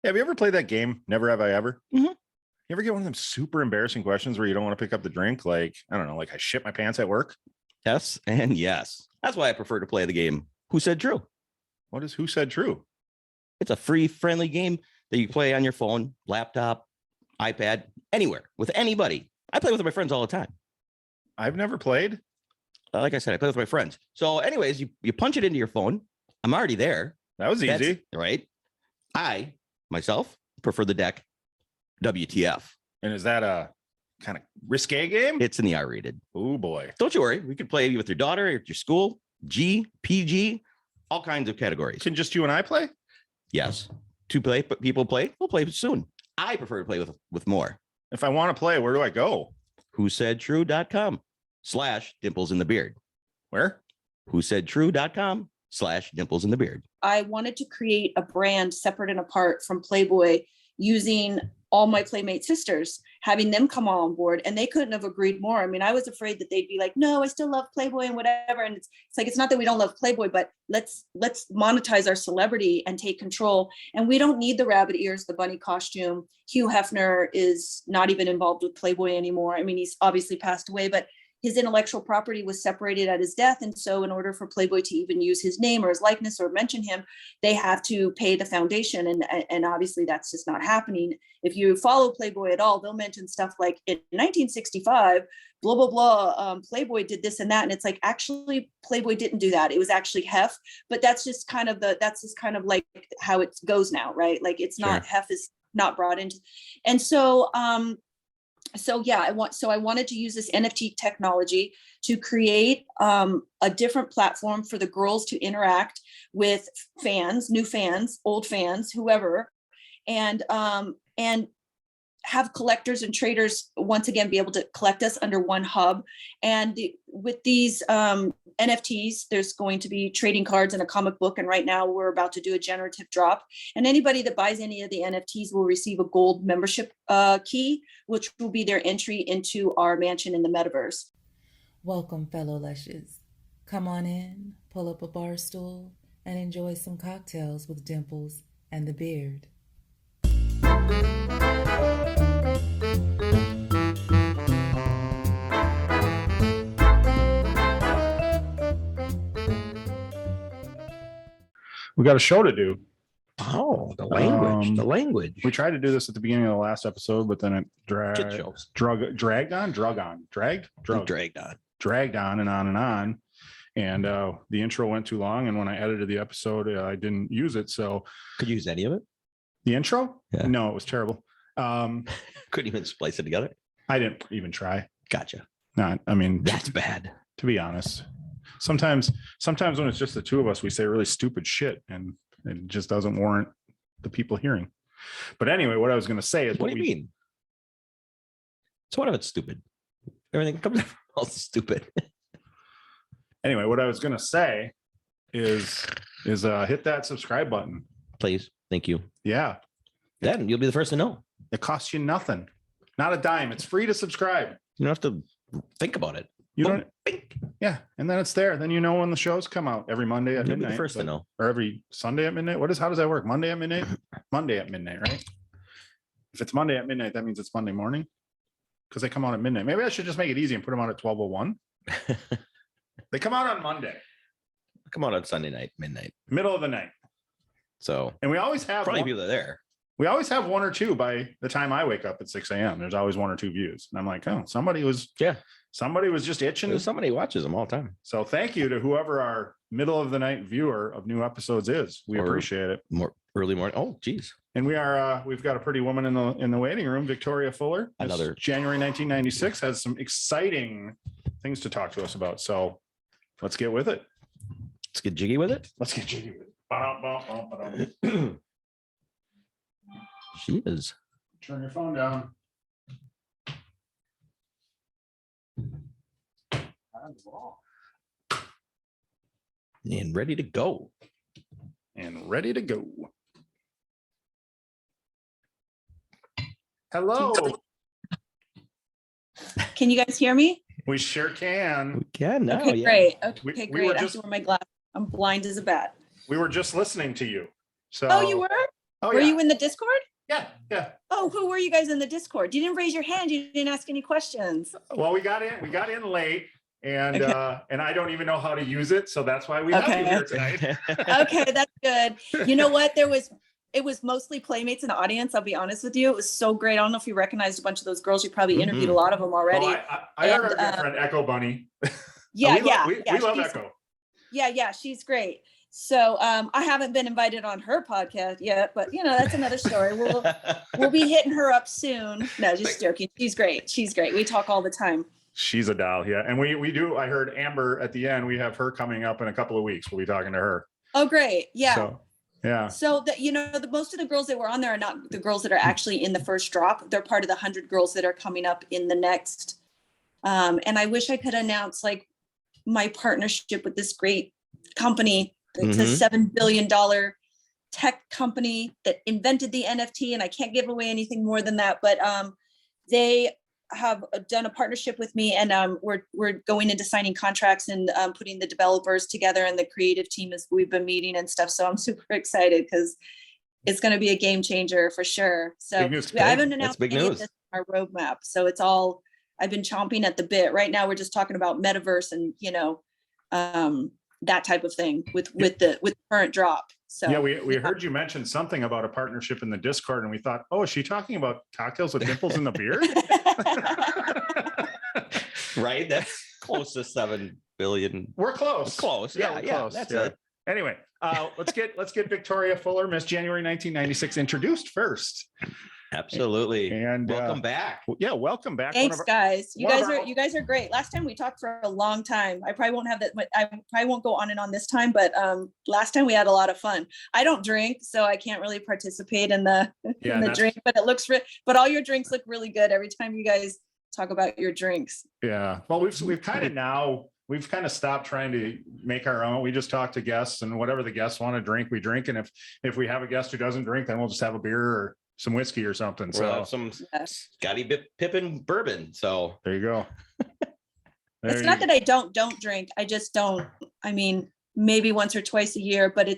Have you ever played that game, Never Have I Ever? Mm-hmm. You ever get one of them super embarrassing questions where you don't want to pick up the drink? Like, I don't know, like I shit my pants at work? Yes and yes. That's why I prefer to play the game Who Said True? What is Who Said True? It's a free, friendly game that you play on your phone, laptop, iPad, anywhere, with anybody. I play with my friends all the time. I've never played. Like I said, I play with my friends. So anyways, you punch it into your phone. I'm already there. That was easy. Right? I, myself, prefer the deck WTF. And is that a kind of risque game? It's in the R-rated. Oh, boy. Don't you worry. We could play with your daughter, at your school, G, PG, all kinds of categories. Can just you and I play? Yes. People play. We'll play soon. I prefer to play with more. If I want to play, where do I go? whosaidtrue.com/dimplesInTheBeard. Where? whosaidtrue.com/dimplesInTheBeard. I wanted to create a brand separate and apart from Playboy using all my Playmate sisters, having them come on board, and they couldn't have agreed more. I mean, I was afraid that they'd be like, no, I still love Playboy and whatever. And it's like, it's not that we don't love Playboy, but let's monetize our celebrity and take control. And we don't need the rabbit ears, the bunny costume. Hugh Hefner is not even involved with Playboy anymore. I mean, he's obviously passed away, but his intellectual property was separated at his death. And so in order for Playboy to even use his name or his likeness or mention him, they have to pay the foundation. And obviously that's just not happening. If you follow Playboy at all, they'll mention stuff like in 1965, blah, blah, blah, Playboy did this and that. And it's like, actually, Playboy didn't do that. It was actually Hef, but that's just kind of like how it goes now, right? Like it's not, Sure. Hef is not brought into. And so, I wanted to use this NFT technology to create a different platform for the girls to interact with fans, new fans, old fans, whoever, and have collectors and traders once again be able to collect us under one hub. And with these NFTs, there's going to be trading cards and a comic book. And right now we're about to do a generative drop. And anybody that buys any of the NFTs will receive a gold membership key, which will be their entry into our mansion in the metaverse. Welcome, fellow lushes. Come on in, pull up a bar stool, and enjoy some cocktails with Dimples and the Beard. We got a show to do. Oh, the language. We tried to do this at the beginning of the last episode, but then it dragged on and on and on. And the intro went too long. And when I edited the episode, I didn't use it. So Could you use any of it? the intro? Yeah. No, it was terrible. Couldn't even splice it together. I didn't even try. Gotcha. That's bad. To be honest. Sometimes when it's just the two of us, we say really stupid shit and it just doesn't warrant the people hearing. But anyway, what I was going to say is What do you mean? So what if it's stupid? Everything comes out all stupid. Anyway, what I was going to say is hit that subscribe button. Please. Thank you. Yeah. Then you'll be the first to know. It costs you nothing. Not a dime. It's free to subscribe. You don't have to think about it. You don't. Think. Yeah. And then it's there. Then you know when the shows come out every Monday at You'll be midnight. the first to know. Or every Sunday at midnight. How does that work? Monday at midnight? Monday at midnight, right? If it's Monday at midnight, that means it's Monday morning. Because they come out at midnight. Maybe I should just make it easy and put them out at 12:01. They come out on Monday. Come on Sunday night, midnight. Middle of the night. So And we always have probably one, people are there. we always have one or two by the time I wake up at 6 a.m. There's always one or two views. And I'm like, oh, somebody was just itching. There's somebody who watches them all the time. So thank you to whoever our middle of the night viewer of new episodes is. We appreciate it. More early morning. Oh, geez. And we've got a pretty woman in the waiting room, Victoria Fuller. Another January 1996 has some exciting things to talk to us about. So let's get with it. Let's get jiggy with it. Let's get jiggy with it. Ba-dum-bum-bum-ba-dum. She is. Turn your phone down. And ready to go. Hello. Can you guys hear me? We sure can. We can now. Okay, Yeah. great. Okay, We great. were I have just- to wear my glasses. I'm blind as a bat. We were just listening to you. So Oh, you were? Oh, Were yeah. you in the Discord? Yeah. Oh, who were you guys in the Discord? You didn't raise your hand. You didn't ask any questions. Well, we got in late, and Okay. and I don't even know how to use it, so that's why we have you Okay. here tonight. Okay, that's good. You know what? It was mostly Playmates in the audience. I'll be honest with you. It was so great. I don't know if you recognized a bunch of those girls. You probably interviewed a lot of them already. Oh, I heard our And, good friend Echo Bunny. Yeah, we love she's- Echo. Yeah, she's great. So I haven't been invited on her podcast yet, but that's another story. We'll be hitting her up soon. No, just joking. She's great. We talk all the time. She's a doll, yeah. And we do. I heard Amber at the end. We have her coming up in a couple of weeks. We'll be talking to her. Oh, great. Yeah. So, yeah. So the most of the girls that were on there are not the girls that are actually in the first drop. They're part of the 100 girls that are coming up in the next. And I wish I could announce like my partnership with this great company. It's a $7 billion tech company that invented the NFT, and I can't give away anything more than that. But they have done a partnership with me, and we're going into signing contracts and putting the developers together, and the creative team is we've been meeting and stuff. So I'm super excited because it's going to be a game changer for sure. So I haven't announced any of this on our roadmap. So it's all I've been chomping at the bit. Right now we're just talking about metaverse and that type of thing with the current drop. So yeah, we heard you mention something about a partnership in the Discord, and we thought, oh, is she talking about cocktails with dimples in the beard? Right, that's close to 7 billion. We're close. Close. Yeah, Yeah, we're yeah, close. that's Yeah. it. Anyway, let's get Victoria Fuller, Miss January 1996, introduced first. Absolutely. And welcome back. Yeah, welcome back. Thanks, guys. You one of our- guys are great. Last time we talked for a long time. I probably won't have that. I probably won't go on and on this time. But last time we had a lot of fun. I don't drink, so I can't really participate in the drink. But it looks. But all your drinks look really good every time you guys talk about your drinks. Yeah. Well, we've kind of stopped trying to make our own. We just talk to guests, and whatever the guests want to drink, we drink. And if we have a guest who doesn't drink, then we'll just have a beer or some whiskey or something. We'll So have some Scotty Pippen bourbon. So there you go. It's not that I don't drink. I just don't. I mean, maybe once or twice a year, but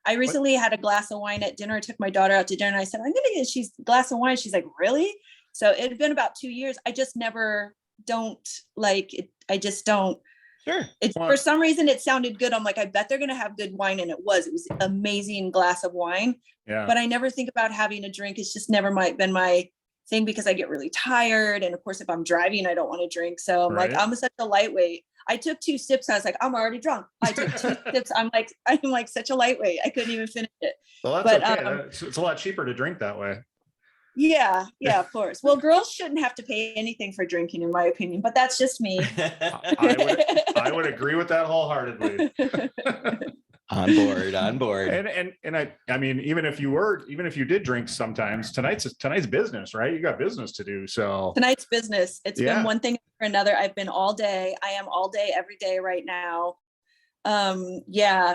I recently had a glass of wine at dinner. I took my daughter out to dinner and I said, I'm going to get a glass of wine. She's like, really? So it had been about 2 years. I just never don't like it. I just don't. Sure. For some reason it sounded good. I'm like, I bet they're going to have good wine. And it was amazing glass of wine. Yeah. But I never think about having a drink. It's just never been my thing because I get really tired. And of course, if I'm driving, I don't want to drink. So I'm like, I'm such a lightweight. I took 2 sips. I was like, I'm already drunk. I took 2 sips. I'm like such a lightweight. I couldn't even finish it. Well, that's okay. It's a lot cheaper to drink that way. Yeah, of course. Well, girls shouldn't have to pay anything for drinking, in my opinion, but that's just me. I would agree with that wholeheartedly. On board. And I mean, even if you did drink sometimes, tonight's business, right? You got business to do. So tonight's business. It's been one thing after another. I've been all day. I am all day, every day right now. The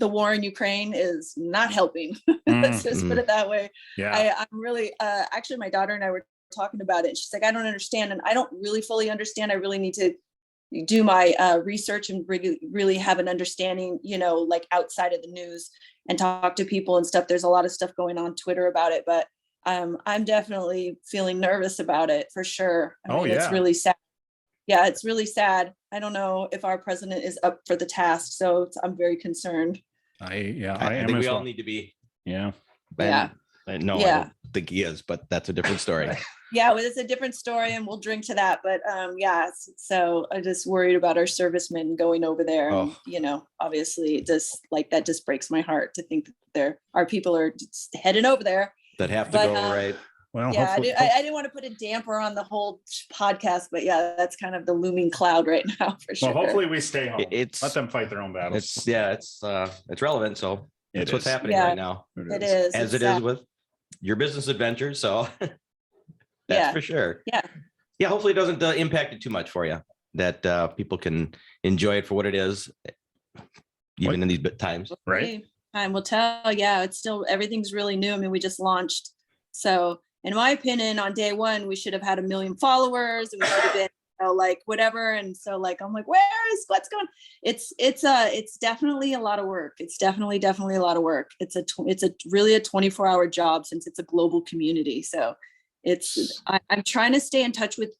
war in Ukraine is not helping. Let's just put it that way. Yeah. I'm really actually my daughter and I were talking about it. And she's like, I don't understand. And I don't really fully understand. I really need to do my research and really have an understanding, like outside of the news and talk to people and stuff. There's a lot of stuff going on Twitter about it, but I'm definitely feeling nervous about it for sure. I mean, it's really sad. Yeah, it's really sad. I don't know if our president is up for the task, so I'm very concerned. I am. We all need to be. Yeah. I don't think he is, but that's a different story. Yeah, well, it's a different story, and we'll drink to that. But so I'm just worried about our servicemen going over there. Oh. And, obviously, that just breaks my heart to think that our people are just heading over there. That have to go right. Well, yeah, I didn't want to put a damper on the whole podcast, but yeah, that's kind of the looming cloud right now for sure. Well, hopefully we stay home. Let them fight their own battles. It's relevant. So it's what's happening right now. It is. As it is with your business adventures. So that's for sure. Yeah. Yeah. Hopefully it doesn't impact it too much for you, that people can enjoy it for what it is, even in these times. Right. Time will tell. Yeah, it's still, everything's really new. I mean, we just launched. So in my opinion, on day one, we should have had 1 million followers. We should have been like whatever. And so like, I'm like, what's going on? It's definitely a lot of work. It's definitely a lot of work. It's really a 24-hour job since it's a global community. So I'm trying to stay in touch with,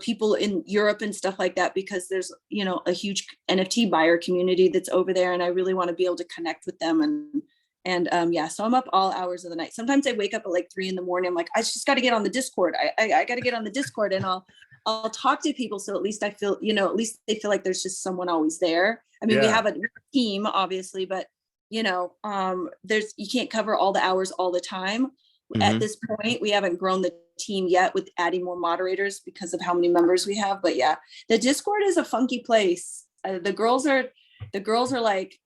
people in Europe and stuff like that, because there's, a huge NFT buyer community that's over there. And I really want to be able to connect with them. Yeah, so I'm up all hours of the night. Sometimes I wake up at like 3 a.m. I'm like, I just got to get on the Discord. I got to get on the Discord, and I'll talk to people. So at least I feel, at least they feel like there's just someone always there. I mean, we have a team obviously, but you can't cover all the hours all the time. At this point, we haven't grown the team yet with adding more moderators because of how many members we have. But yeah, the Discord is a funky place. The girls are like,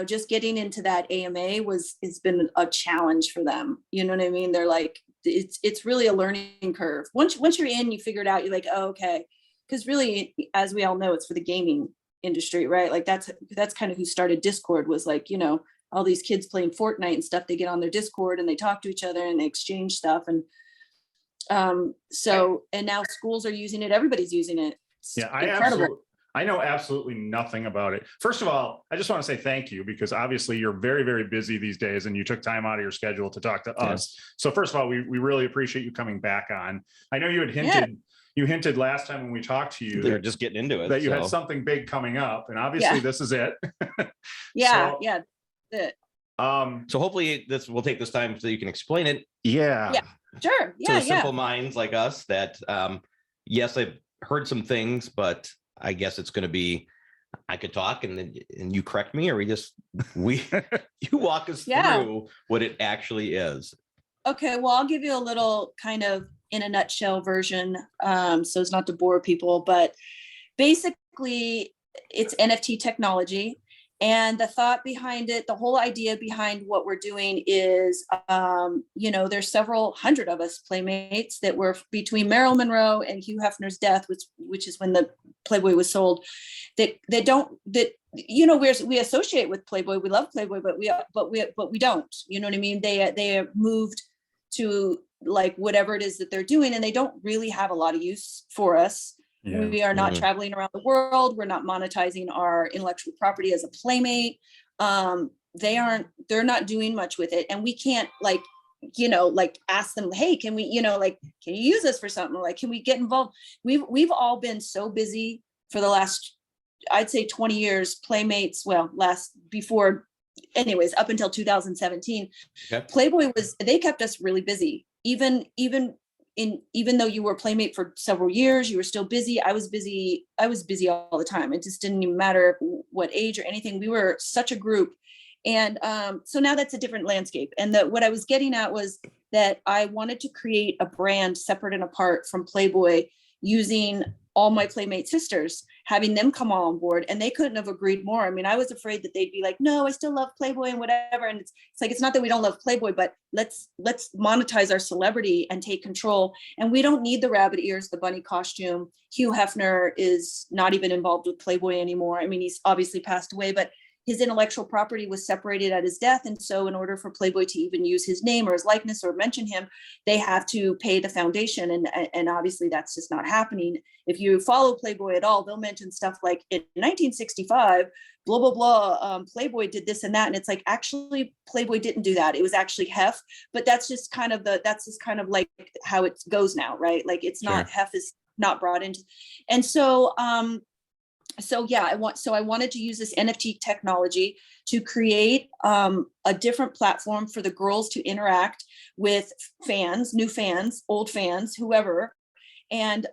just getting into that AMA has been a challenge for them. You know what I mean? They're like, it's really a learning curve. Once you're in, you figure it out. You're like, oh, okay. Because really, as we all know, it's for the gaming industry, right? Like that's kind of who started Discord, was like, all these kids playing Fortnite and stuff. They get on their Discord and they talk to each other and they exchange stuff. And and now schools are using it. Everybody's using it. It's incredible. I know absolutely nothing about it. First of all, I just want to say thank you, because obviously you're very, very busy these days and you took time out of your schedule to talk to us. So first of all, we really appreciate you coming back on. I know you had hinted last time when we talked to you, they're just getting into it, that you had something big coming up, and obviously this is it. Yeah. So hopefully we'll take this time so you can explain it. Yeah, sure. To the simple minds like us that, yes, I've heard some things, but I guess it's going to be, I could talk and you correct me, or you walk us through what it actually is. Okay. Well, I'll give you a little kind of in a nutshell version. So as not to bore people, but basically it's NFT technology. And the thought behind it, the whole idea behind what we're doing is, there's several hundred of us Playmates that were between Marilyn Monroe and Hugh Hefner's death, which is when the Playboy was sold. We associate with Playboy. We love Playboy, but we don't. You know what I mean? They have moved to like whatever it is that they're doing, and they don't really have a lot of use for us. Yeah. We are not traveling around the world. We're not monetizing our intellectual property as a Playmate. They're not doing much with it. And we can't ask them, hey, can we, can you use this for something? Like, can we get involved? We've all been so busy for the last, I'd say 20 years, Playmates, up until 2017, okay. Playboy they kept us really busy. Even though you were a Playmate for several years, you were still busy. I was busy all the time. It just didn't even matter what age or anything. We were such a group. And so now that's a different landscape. And what I was getting at was that I wanted to create a brand separate and apart from Playboy, using all my Playmate sisters, having them come all on board, and they couldn't have agreed more. I mean, I was afraid that they'd be like, no, I still love Playboy and whatever. And it's like, it's not that we don't love Playboy, but let's monetize our celebrity and take control. And we don't need the rabbit ears, the bunny costume. Hugh Hefner is not even involved with Playboy anymore. I mean, he's obviously passed away, but his intellectual property was separated at his death. And so in order for Playboy to even use his name or his likeness or mention him, they have to pay the foundation. And obviously that's just not happening. If you follow Playboy at all, they'll mention stuff like in 1965, blah, blah, blah, Playboy did this and that. And it's like, actually, Playboy didn't do that. It was actually Hef, but that's just kind of like how it goes now, right? Like it's not, Hef is not brought into. And so, I wanted to use this NFT technology to create a different platform for the girls to interact with fans, new fans, old fans, whoever, and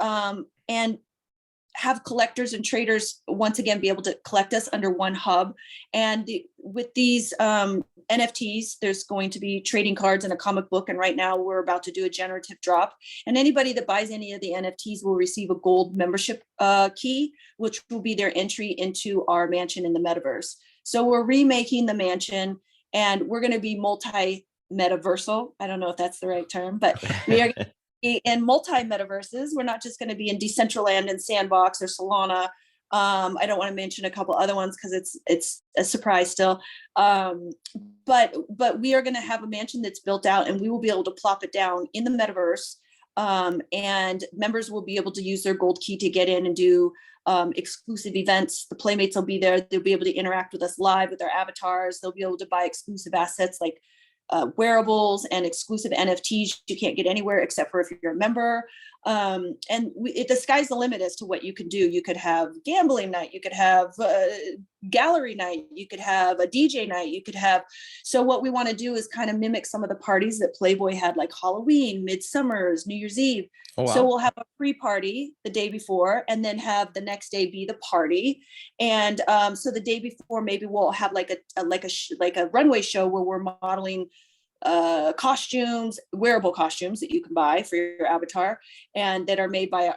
have collectors and traders once again be able to collect us under one hub. And with these NFTs, there's going to be trading cards and a comic book. And right now we're about to do a generative drop. And anybody that buys any of the NFTs will receive a gold membership key, which will be their entry into our mansion in the metaverse. So we're remaking the mansion, and we're going to be multi-metaversal. I don't know if that's the right term, but we are in multi-metaverses. We're not just going to be in Decentraland and Sandbox or Solana. I don't want to mention a couple other ones because it's a surprise still. But we are going to have a mansion that's built out, and we will be able to plop it down in the metaverse And members will be able to use their gold key to get in and do exclusive events. The Playmates will be there. They'll be able to interact with us live with their avatars. They'll be able to buy exclusive assets like wearables and exclusive NFTs you can't get anywhere except for if you're a member. The sky's the limit as to what you can do. You could have gambling night, you could have gallery night, you could have a DJ night, you could have. So what we want to do is kind of mimic some of the parties that Playboy had, like Halloween, Midsummer's, New Year's Eve. Oh, wow. So we'll have a pre-party the day before, and then have the next day be the party. And so the day before, maybe we'll have like a runway show where we're modeling costumes, wearable costumes that you can buy for your avatar, and that are made by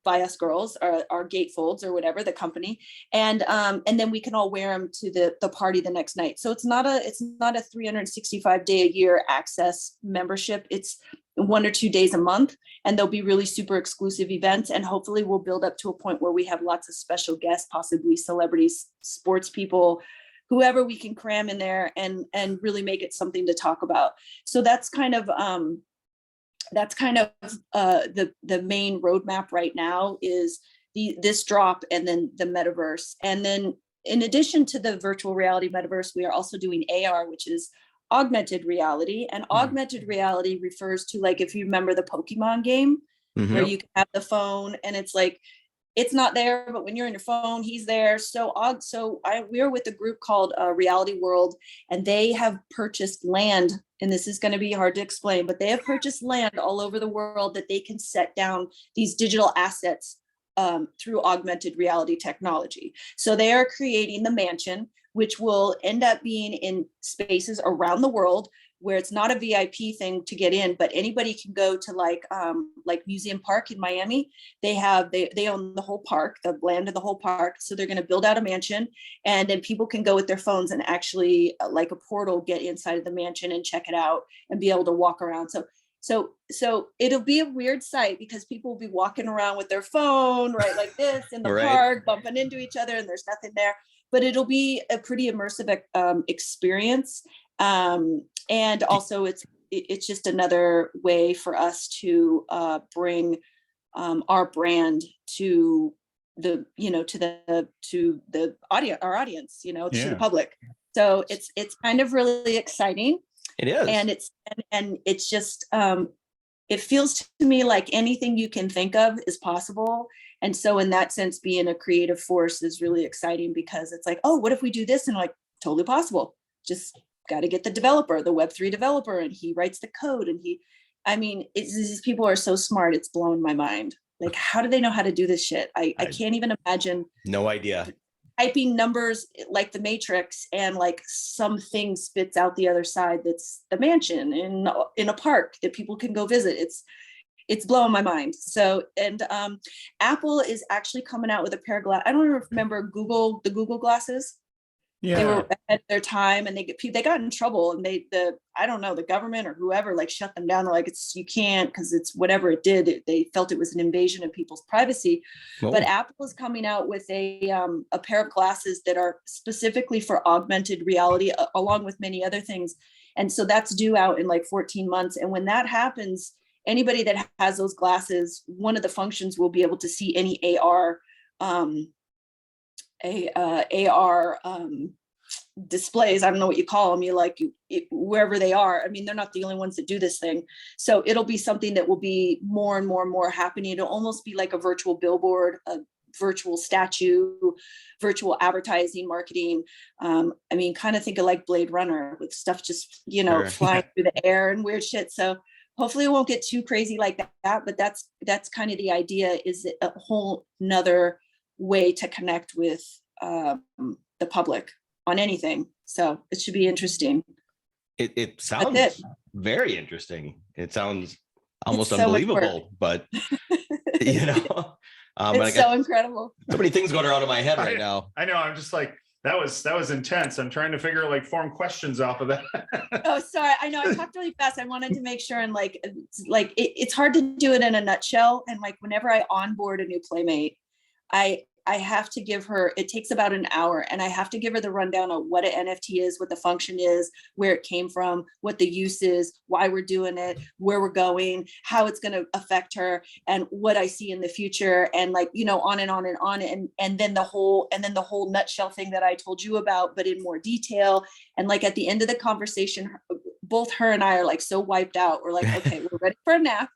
us girls, or our Gatefolds or whatever the company, and then we can all wear them to the party the next night. So it's not a 365 day a year access membership. It's 1 or 2 days a month, and there'll be really super exclusive events, and hopefully we'll build up to a point where we have lots of special guests, possibly celebrities, sports people, whoever we can cram in there, and really make it something to talk about. So that's kind of the main roadmap right now is this drop, and then the metaverse. And then in addition to the virtual reality metaverse, we are also doing AR, which is augmented reality. And augmented reality refers to, like, if you remember the Pokemon game, where you can have the phone and it's like, it's not there, but when you're in your phone, he's there. We're with a group called Reality World, and they have purchased land, and this is going to be hard to explain, but they have purchased land all over the world that they can set down these digital assets through augmented reality technology. So they are creating the mansion, which will end up being in spaces around the world where it's not a VIP thing to get in, but anybody can go to like Museum Park in Miami. They own the whole park, the land of the whole park. So they're going to build out a mansion, and then people can go with their phones and actually, like a portal, get inside of the mansion and check it out and be able to walk around. So it'll be a weird sight because people will be walking around with their phone, right, like this in the Right. park, bumping into each other, and there's nothing there. But it'll be a pretty immersive experience. And also it's just another way for us to bring our brand to the audience, our audience, to the public. So it's kind of really exciting. It is. And it's just it feels to me like anything you can think of is possible. And so in that sense, being a creative force is really exciting, because it's like, oh, what if we do this? And like, totally possible. Just got to get the developer, the Web3 developer, and he writes the code. And these people are so smart. It's blowing my mind. Like, how do they know how to do this shit? I can't even imagine. No idea. Typing numbers like the Matrix, and like something spits out the other side. That's the mansion in a park that people can go visit. It's blowing my mind. So, and Apple is actually coming out with a pair of glasses. I don't remember the Google glasses. Yeah. They were at their time, and they got in trouble, and I don't know, the government or whoever like shut them down. They're like, you can't, because it's whatever it did. They felt it was an invasion of people's privacy. Oh. But Apple is coming out with a pair of glasses that are specifically for augmented reality, along with many other things. And so that's due out in like 14 months. And when that happens, anybody that has those glasses, one of the functions will be able to see any AR displays. I don't know what you call them. Wherever they are. I mean, they're not the only ones that do this thing. So it'll be something that will be more and more and more happening. It'll almost be like a virtual billboard, a virtual statue, virtual advertising, marketing. Kind of think of like Blade Runner, with stuff just, Sure. flying through the air and weird shit. So hopefully it won't get too crazy like that, but that's kind of the idea, is a whole nother way to connect with the public on anything. So it should be interesting. It sounds very interesting. It sounds almost so unbelievable, but it's so incredible. So many things going around in my head right now. I know. I'm just like, that was intense. I'm trying to form questions off of that. Oh, sorry. I know I talked really fast. I wanted to make sure, and it's hard to do it in a nutshell. And like, whenever I onboard a new Playmate, I I have to give her, it takes about an hour, and I have to give her the rundown of what an NFT is, what the function is, where it came from, what the use is, why we're doing it, where we're going, how it's going to affect her, and what I see in the future, and like, you know, on and on and on. And then the whole nutshell thing that I told you about, but in more detail. And like at the end of the conversation, both her and I are like so wiped out. We're like, okay, we're ready for a nap.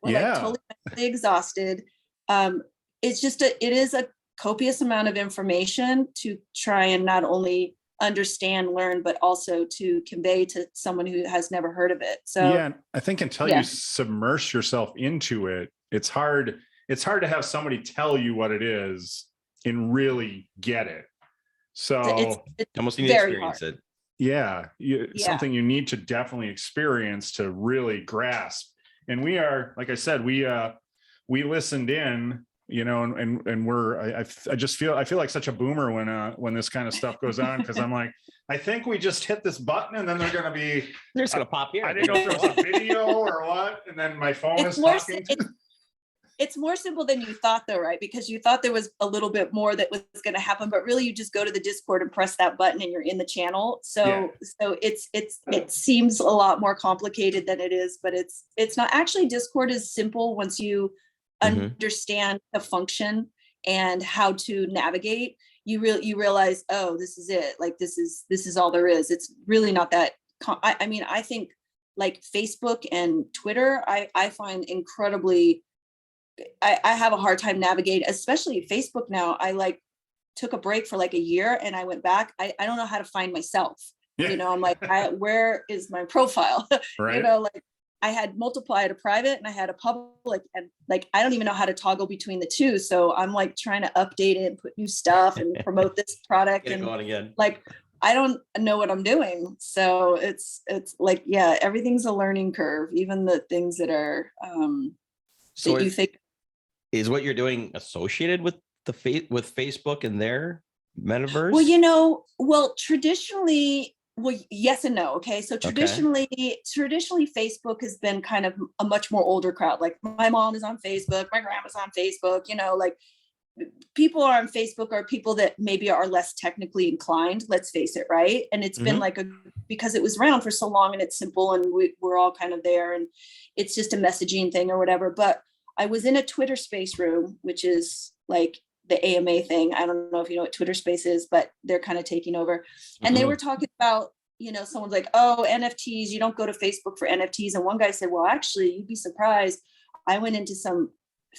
We're like totally mentally exhausted. It is a copious amount of information to try and not only understand, learn, but also to convey to someone who has never heard of it. So yeah, I think until you submerge yourself into it, it's hard to have somebody tell you what it is and really get it. So it's almost need to experience it. Yeah, something you need to definitely experience to really grasp. And we are, like I said, we listened in, you know, and I feel like such a boomer when this kind of stuff goes on, because I'm like, I think we just hit this button and then they're just gonna pop here. I didn't know if there was a video or what, and then my phone is talking. It's more simple than you thought, though, right? Because you thought there was a little bit more that was going to happen, but really you just go to the Discord and press that button and you're in the channel. So it seems a lot more complicated than it is, but it's not. Actually, Discord is simple once you understand the function and how to navigate. You realize, oh, this is it. Like this is all there is. It's really not that. I mean, I think like Facebook and Twitter, I find incredibly. I have a hard time navigating, especially Facebook now. I like took a break for like a year and I went back. I don't know how to find myself. Yeah. You know, I'm like, where is my profile? Right. You know, like I had multiple, I had a private and I had a public, and like, I don't even know how to toggle between the two. So I'm like trying to update it and put new stuff and promote this product. And going again. Like, I don't know what I'm doing. So it's like, yeah, everything's a learning curve, even the things that are, so you think. Is what you're doing associated with with Facebook and their metaverse? Well, you know, traditionally, yes and no. Okay. So traditionally Facebook has been kind of a much more older crowd. Like my mom is on Facebook, my grandma's on Facebook, you know, like people are on Facebook are people that maybe are less technically inclined, let's face it. Right. And it's been like because it was around for so long and it's simple and we're all kind of there and it's just a messaging thing or whatever. But I was in a Twitter space room, which is like the AMA thing. I don't know if you know what Twitter space is, but they're kind of taking over. And they were talking about, you know, someone's like, oh, NFTs, you don't go to Facebook for NFTs. And one guy said, well, actually, you'd be surprised. I went into some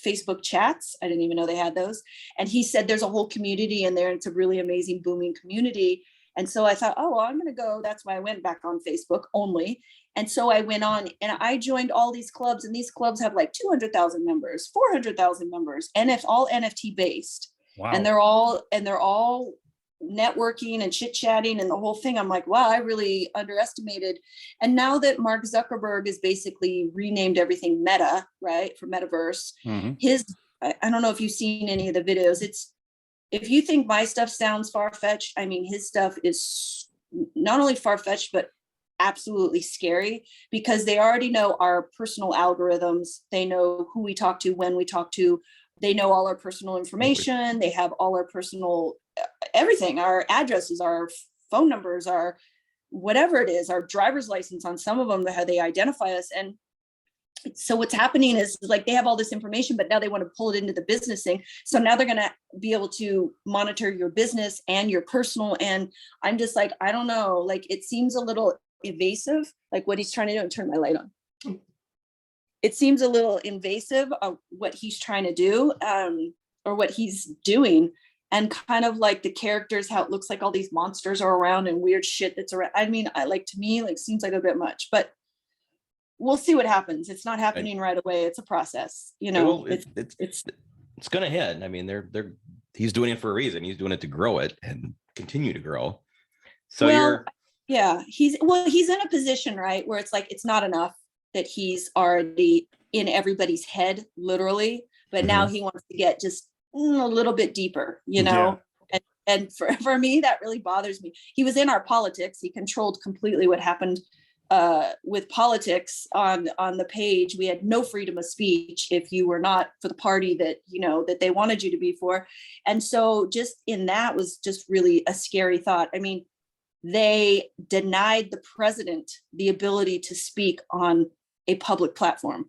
Facebook chats. I didn't even know they had those. And he said, there's a whole community in there. It's a really amazing, booming community. And so I thought, oh, well, I'm going to go. That's why I went back on Facebook only. And so I went on and I joined all these clubs, and these clubs have like 200,000 members, 400,000 members, and it's all NFT based. Wow. And they're all networking and chit chatting and the whole thing. I'm like, wow, I really underestimated. And now that Mark Zuckerberg has basically renamed everything Meta, right, for metaverse, I don't know if you've seen any of the videos. If you think my stuff sounds far-fetched, I mean, his stuff is not only far-fetched, but absolutely scary, because they already know our personal algorithms. They know who we talk to, when we talk to. They know all our personal information. They have all our personal everything, our addresses, our phone numbers, our whatever it is, our driver's license on some of them, how they identify us. And so what's happening is like they have all this information, but now they want to pull it into the business thing. So now they're going to be able to monitor your business and your personal. And I'm just like, I don't know, like it seems a little invasive, like what he's trying to do. And turn my light on. It seems a little invasive of what he's trying to do, or what he's doing. And kind of like the characters, how it looks like all these monsters are around and weird shit that's around. I mean, to me, like seems like a bit much, but we'll see what happens. It's not happening right away. It's a process, you know. It's going to hit. I mean, he's doing it for a reason. He's doing it to grow it and continue to grow. So he's in a position, right, where it's like it's not enough that he's already in everybody's head, literally, but now he wants to get just a little bit deeper, you know. And for me, that really bothers me. He was in our politics. He controlled completely what happened with politics on the page. We had no freedom of speech if you were not for the party that, you know, that they wanted you to be for. And so just in that was just really a scary thought. I mean, they denied the president the ability to speak on a public platform.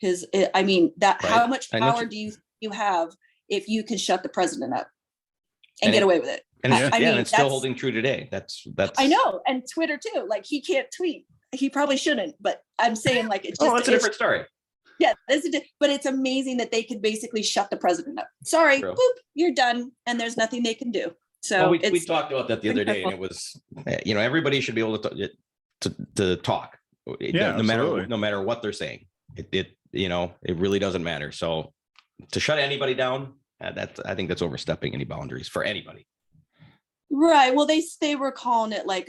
Because I mean, that Right. how much power do you have if you can shut the president up and get away with it? And Yeah. I mean, mean, it's still holding true today. That's I know, and Twitter too. Like, he can't tweet. He probably shouldn't, but I'm saying, like, it's just that's a different story. Yeah, but it's amazing that they could basically shut the president up. Sorry, True. boop, you're done, and there's nothing they can do. So Well, we talked about that the other day, and it was, you know, everybody should be able to talk. Yeah, no matter what they're saying. It you know, it really doesn't matter. So to shut anybody down, I think that's overstepping any boundaries for anybody. Right. Well, they were calling it like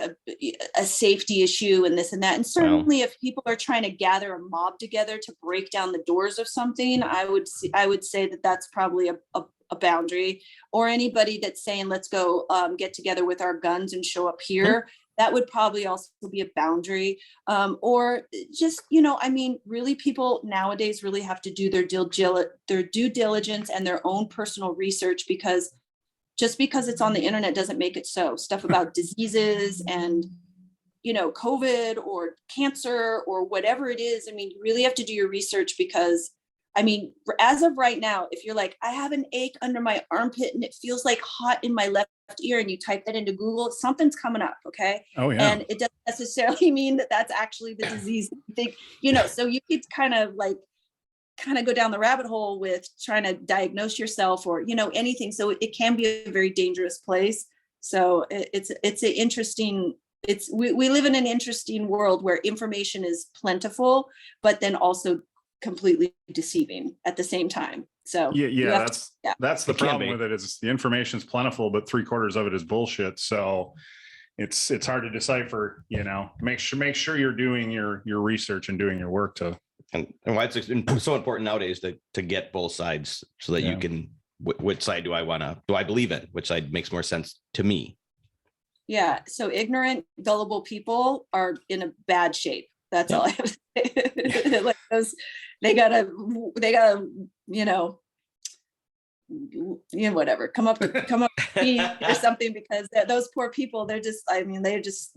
a safety issue and this and that. And certainly if people are trying to gather a mob together to break down the doors of something, I would say that that's probably a boundary. Or anybody that's saying, let's go get together with our guns and show up here. Mm-hmm. That would probably also be a boundary. Or just, you know, I mean, really, people nowadays really have to do their due diligence and their own personal research, because just because it's on the internet doesn't make it so. Stuff about diseases and, you know, COVID or cancer or whatever it is. I mean, you really have to do your research, because, I mean, as of right now, if you're like, I have an ache under my armpit and it feels like hot in my left ear, and you type that into Google, something's coming up. Okay. Oh, yeah. And it doesn't necessarily mean that that's actually the disease. You think, you know, so you could kind of go down the rabbit hole with trying to diagnose yourself or, you know, anything. So it can be a very dangerous place. So it's an interesting, we live in an interesting world where information is plentiful, but then also completely deceiving at the same time. So that's the problem with it, is the information's plentiful, but 3/4 of it is bullshit. So it's hard to decipher, you know. Make sure you're doing your research and doing your work to. And why it's so important nowadays to get both sides, so that you can, which side do I believe in? Which side makes more sense to me? Yeah. So ignorant, gullible people are in a bad shape. That's all I have to say. Like they gotta, you know, whatever, come up or something, because those poor people, everything's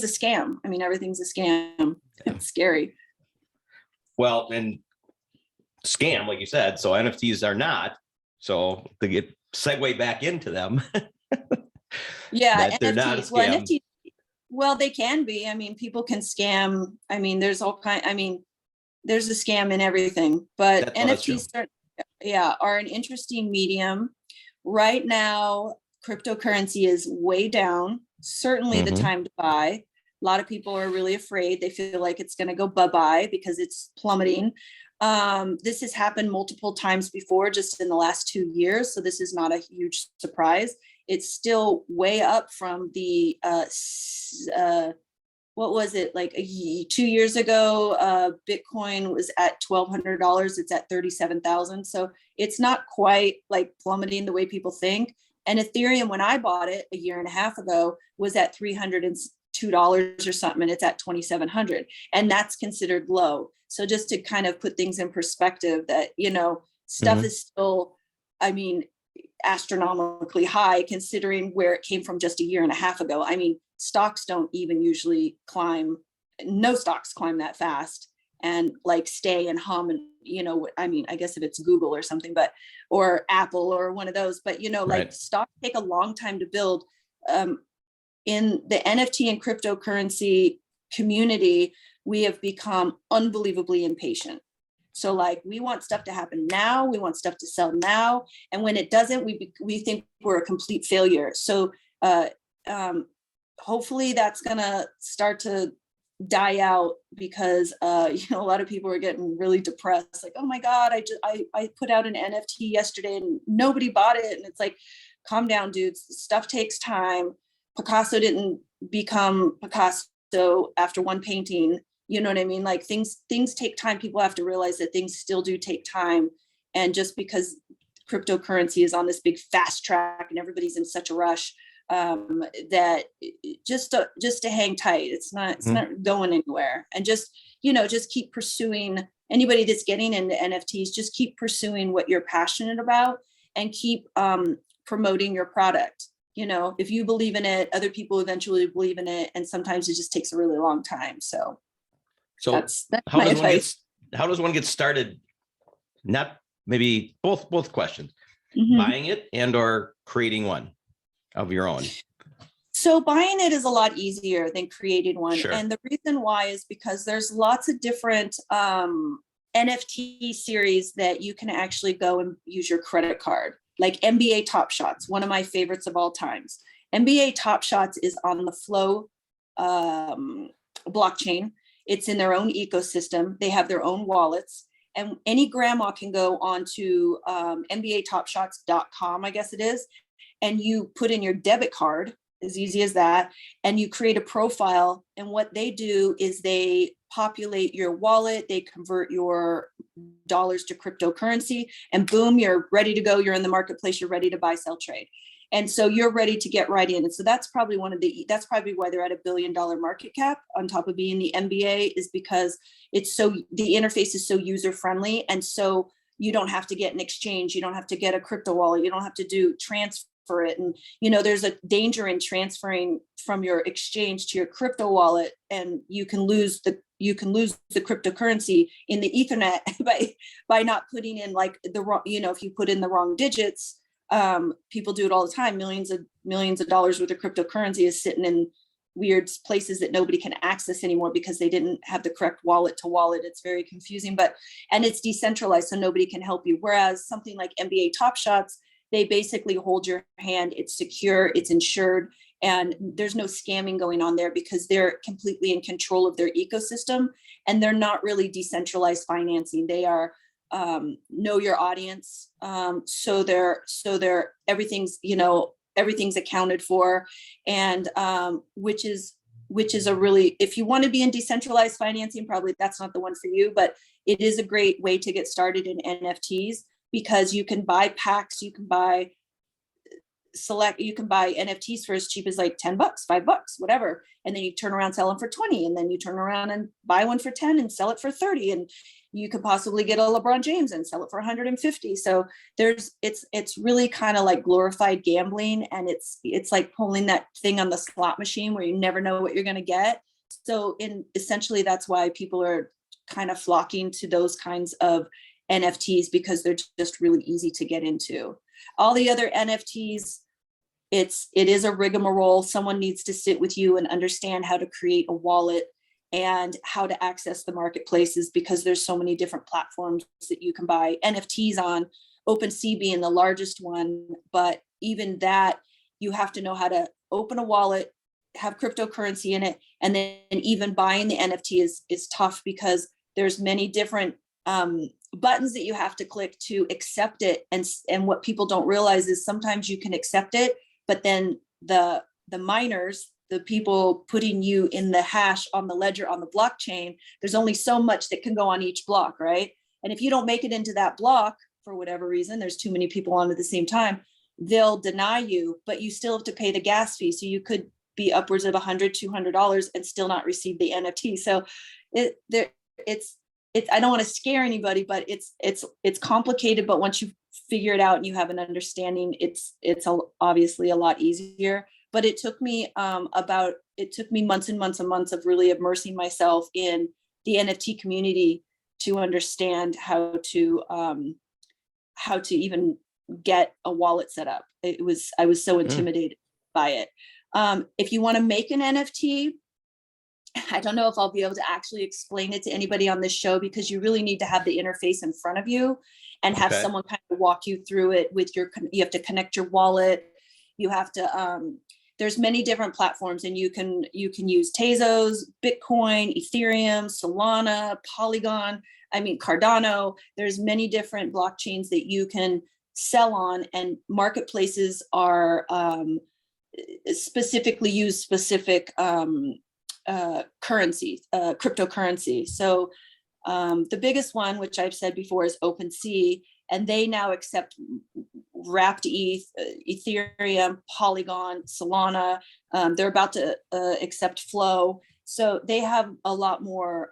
a scam. I mean, everything's a scam. It's scary. Well, and scam, like you said, so NFTs are not. So to get segue back into them. Yeah, they're not a scam. NFTs, well, they can be. I mean, people can scam. I mean, there's a scam in everything. But NFTs are an interesting medium. Right now, cryptocurrency is way down. Certainly the time to buy. A lot of people are really afraid. They feel like it's going to go bye-bye because it's plummeting. This has happened multiple times before, just in the last 2 years. So this is not a huge surprise. It's still way up from the, what was it, like 2 years ago, Bitcoin was at $1,200. It's at 37,000. So it's not quite like plummeting the way people think. And Ethereum, when I bought it a year and a half ago, was at $302 or something, and it's at 2,700, and that's considered low. So just to kind of put things in perspective, that, you know, stuff is still, I mean, astronomically high considering where it came from just a year and a half ago. I mean, stocks don't even usually climb. No stocks climb that fast and like stay and hum, and, you know, I mean, I guess if it's Google or something, or Apple or one of those, but, you know, like stocks take a long time to build. In the NFT and cryptocurrency community, we have become unbelievably impatient. So like, we want stuff to happen now. We want stuff to sell now. And when it doesn't, we think we're a complete failure. So hopefully that's going to start to die out, because, you know, a lot of people are getting really depressed. Like, oh my God, I put out an NFT yesterday and nobody bought it. And it's like, calm down, dudes. Stuff takes time. Picasso didn't become Picasso after one painting. You know what I mean? Like, things take time. People have to realize that things still do take time. And just because cryptocurrency is on this big fast track and everybody's in such a rush, that just to hang tight. It's not going anywhere. And just keep pursuing. Anybody that's getting into NFTs, just keep pursuing what you're passionate about and keep promoting your product. If you believe in it, other people eventually believe in it, and sometimes it just takes a really long time. So that's how my advice. How does one get started? Not maybe both questions. Buying it and or creating one of your own. So buying it is a lot easier than creating one. Sure. And the reason why is because there's lots of different NFT series that you can actually go and use your credit card, like NBA Top Shots, one of my favorites of all times. NBA Top Shots is on the Flow blockchain. It's in their own ecosystem. They have their own wallets. And any grandma can go onto NBATopShots.com, I guess it is, and you put in your debit card, as easy as that, and you create a profile. And what they do is they populate your wallet, they convert your dollars to cryptocurrency, and boom, you're ready to go. You're in the marketplace. You're ready to buy, sell, trade. And so you're ready to get right in. And so that's probably that's probably why they're at $1 billion market cap on top of being the NBA, is because the interface is so user friendly. And so you don't have to get an exchange. You don't have to get a crypto wallet. You don't have to transfer it. And, there's a danger in transferring from your exchange to your crypto wallet, and you can lose the cryptocurrency in the Ethernet by not putting in like the wrong, if you put in the wrong digits. People do it all the time. Millions of dollars worth of cryptocurrency is sitting in weird places that nobody can access anymore because they didn't have the correct wallet to wallet. It's very confusing, and it's decentralized, so nobody can help you. Whereas something like NBA Top Shots, they basically hold your hand. It's secure, it's insured, and there's no scamming going on there because they're completely in control of their ecosystem, and they're not really decentralized financing. They are know your audience. So they're everything's accounted for, and which is a really, if you want to be in decentralized financing, probably that's not the one for you, but it is a great way to get started in NFTs because you can buy packs, you can buy NFTs for as cheap as like $10, $5, whatever. And then you turn around, sell them for 20. And then you turn around and buy one for 10 and sell it for 30. And you could possibly get a LeBron James and sell it for 150. So it's really kind of like glorified gambling. And it's like pulling that thing on the slot machine where you never know what you're going to get. So essentially that's why people are kind of flocking to those kinds of NFTs, because they're just really easy to get into. All the other NFTs, it is a rigmarole. Someone needs to sit with you and understand how to create a wallet and how to access the marketplaces, because there's so many different platforms that you can buy NFTs on, OpenSea being the largest one. But even that, you have to know how to open a wallet, have cryptocurrency in it, and then even buying the NFT is tough because there's many different buttons that you have to click to accept it. And what people don't realize is sometimes you can accept it, but then the miners, the people putting you in the hash on the ledger on the blockchain, there's only so much that can go on each block, right? And if you don't make it into that block for whatever reason, there's too many people on at the same time, they'll deny you, but you still have to pay the gas fee. So you could be upwards of $100, $200 and still not receive the NFT. So it's I don't want to scare anybody, but it's complicated. But once you figure it out and you have an understanding, it's obviously a lot easier. But it took me months and months and months of really immersing myself in the NFT community to understand how to even get a wallet set up. I was so intimidated by it. If you want to make an NFT, I don't know if I'll be able to actually explain it to anybody on this show, because you really need to have the interface in front of you and have someone kind of walk you through it with you have to connect your wallet. You have to, there's many different platforms, and you can use Tezos, Bitcoin, Ethereum, Solana, Polygon, Cardano. There's many different blockchains that you can sell on, and marketplaces are specifically use specific currency, cryptocurrency. So the biggest one, which I've said before, is OpenSea, and they now accept wrapped ETH, Ethereum, Polygon, Solana. They're about to accept Flow. So they have a lot more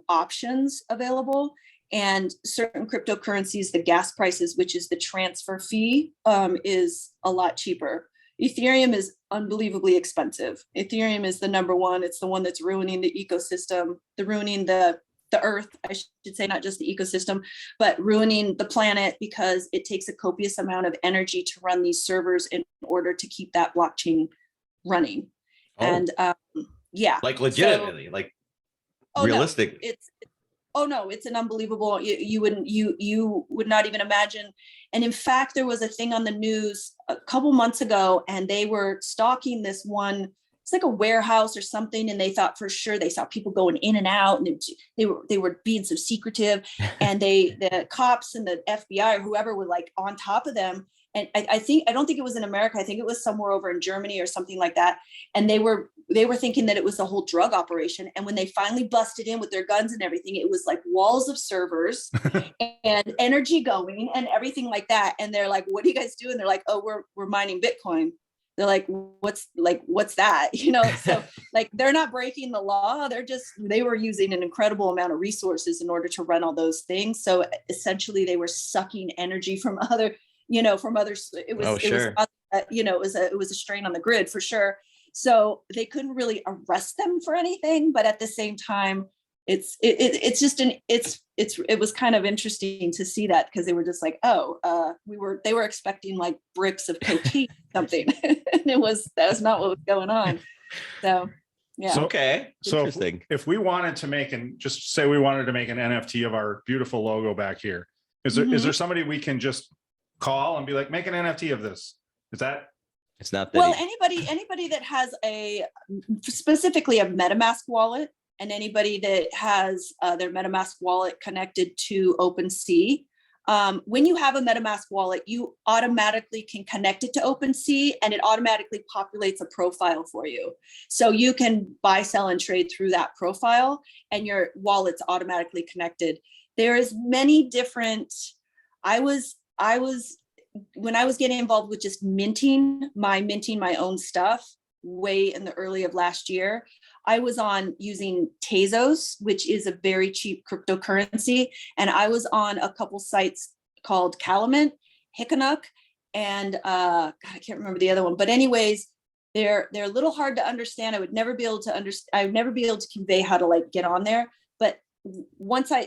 options available. And certain cryptocurrencies, the gas prices, which is the transfer fee, is a lot cheaper. Ethereum is unbelievably expensive. Ethereum is the number one. It's the one that's ruining the ecosystem, ruining the earth, I should say, not just the ecosystem, but ruining the planet, because it takes a copious amount of energy to run these servers in order to keep that blockchain running. Oh. And yeah, Like legitimately, realistic. No, it's an unbelievable, you would not even imagine. And in fact, there was a thing on the news a couple months ago, and they were stalking this one, it's like a warehouse or something, and they thought for sure they saw people going in and out, and they were being so secretive, and the cops and the FBI or whoever were like on top of them. And I don't think it was in America. I think it was somewhere over in Germany or something like that. And they were thinking that it was a whole drug operation. And when they finally busted in with their guns and everything, it was like walls of servers and energy going and everything like that. And they're like, "What do you guys do?" And they're like, "Oh, we're mining Bitcoin." They're like, what's that? So like, they're not breaking the law. They were using an incredible amount of resources in order to run all those things. So essentially they were sucking energy from other, from others. It was a strain on the grid for sure. So they couldn't really arrest them for anything, but at the same time, it was kind of interesting to see that, because they were just like, they were expecting like bricks of cocaine or something. And that was not what was going on. So yeah. So Interesting. if we wanted to make just say we wanted to make an NFT of our beautiful logo back here, is there somebody we can just call and be like, make an NFT of this? Is that? It's not that. Well, anybody that has specifically a MetaMask wallet, and anybody that has their MetaMask wallet connected to OpenSea. When you have a MetaMask wallet, you automatically can connect it to OpenSea, and it automatically populates a profile for you. So you can buy, sell, and trade through that profile, and your wallet's automatically connected. There is many different, when I was getting involved with just minting my own stuff way in the early of last year, I was on using Tezos, which is a very cheap cryptocurrency. And I was on a couple sites called Calumet, Hickonook, and I can't remember the other one. But anyways, they're a little hard to understand. I would never be able to convey how to like get on there. But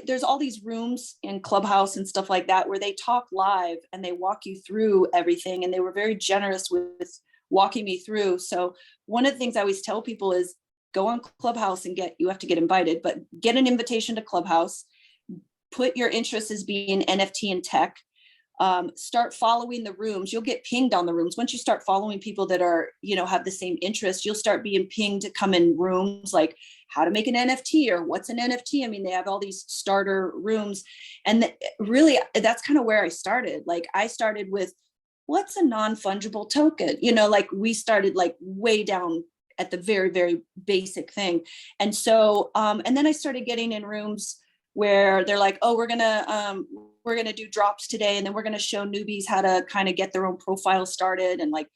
there's all these rooms in Clubhouse and stuff like that where they talk live and they walk you through everything. And they were very generous with walking me through. So one of the things I always tell people is, go on Clubhouse and you have to get invited, but get an invitation to Clubhouse, put your interests as being NFT and tech, start following the rooms. You'll get pinged on the rooms. Once you start following people that are, have the same interests, you'll start being pinged to come in rooms like how to make an NFT or what's an NFT. I mean, they have all these starter rooms. And really, that's kind of where I started. Like I started with, what's a non-fungible token? Like we started like way down at the very, very basic thing. And so, and then I started getting in rooms where they're like, oh, we're gonna do drops today. And then we're gonna show newbies how to kind of get their own profile started. And like,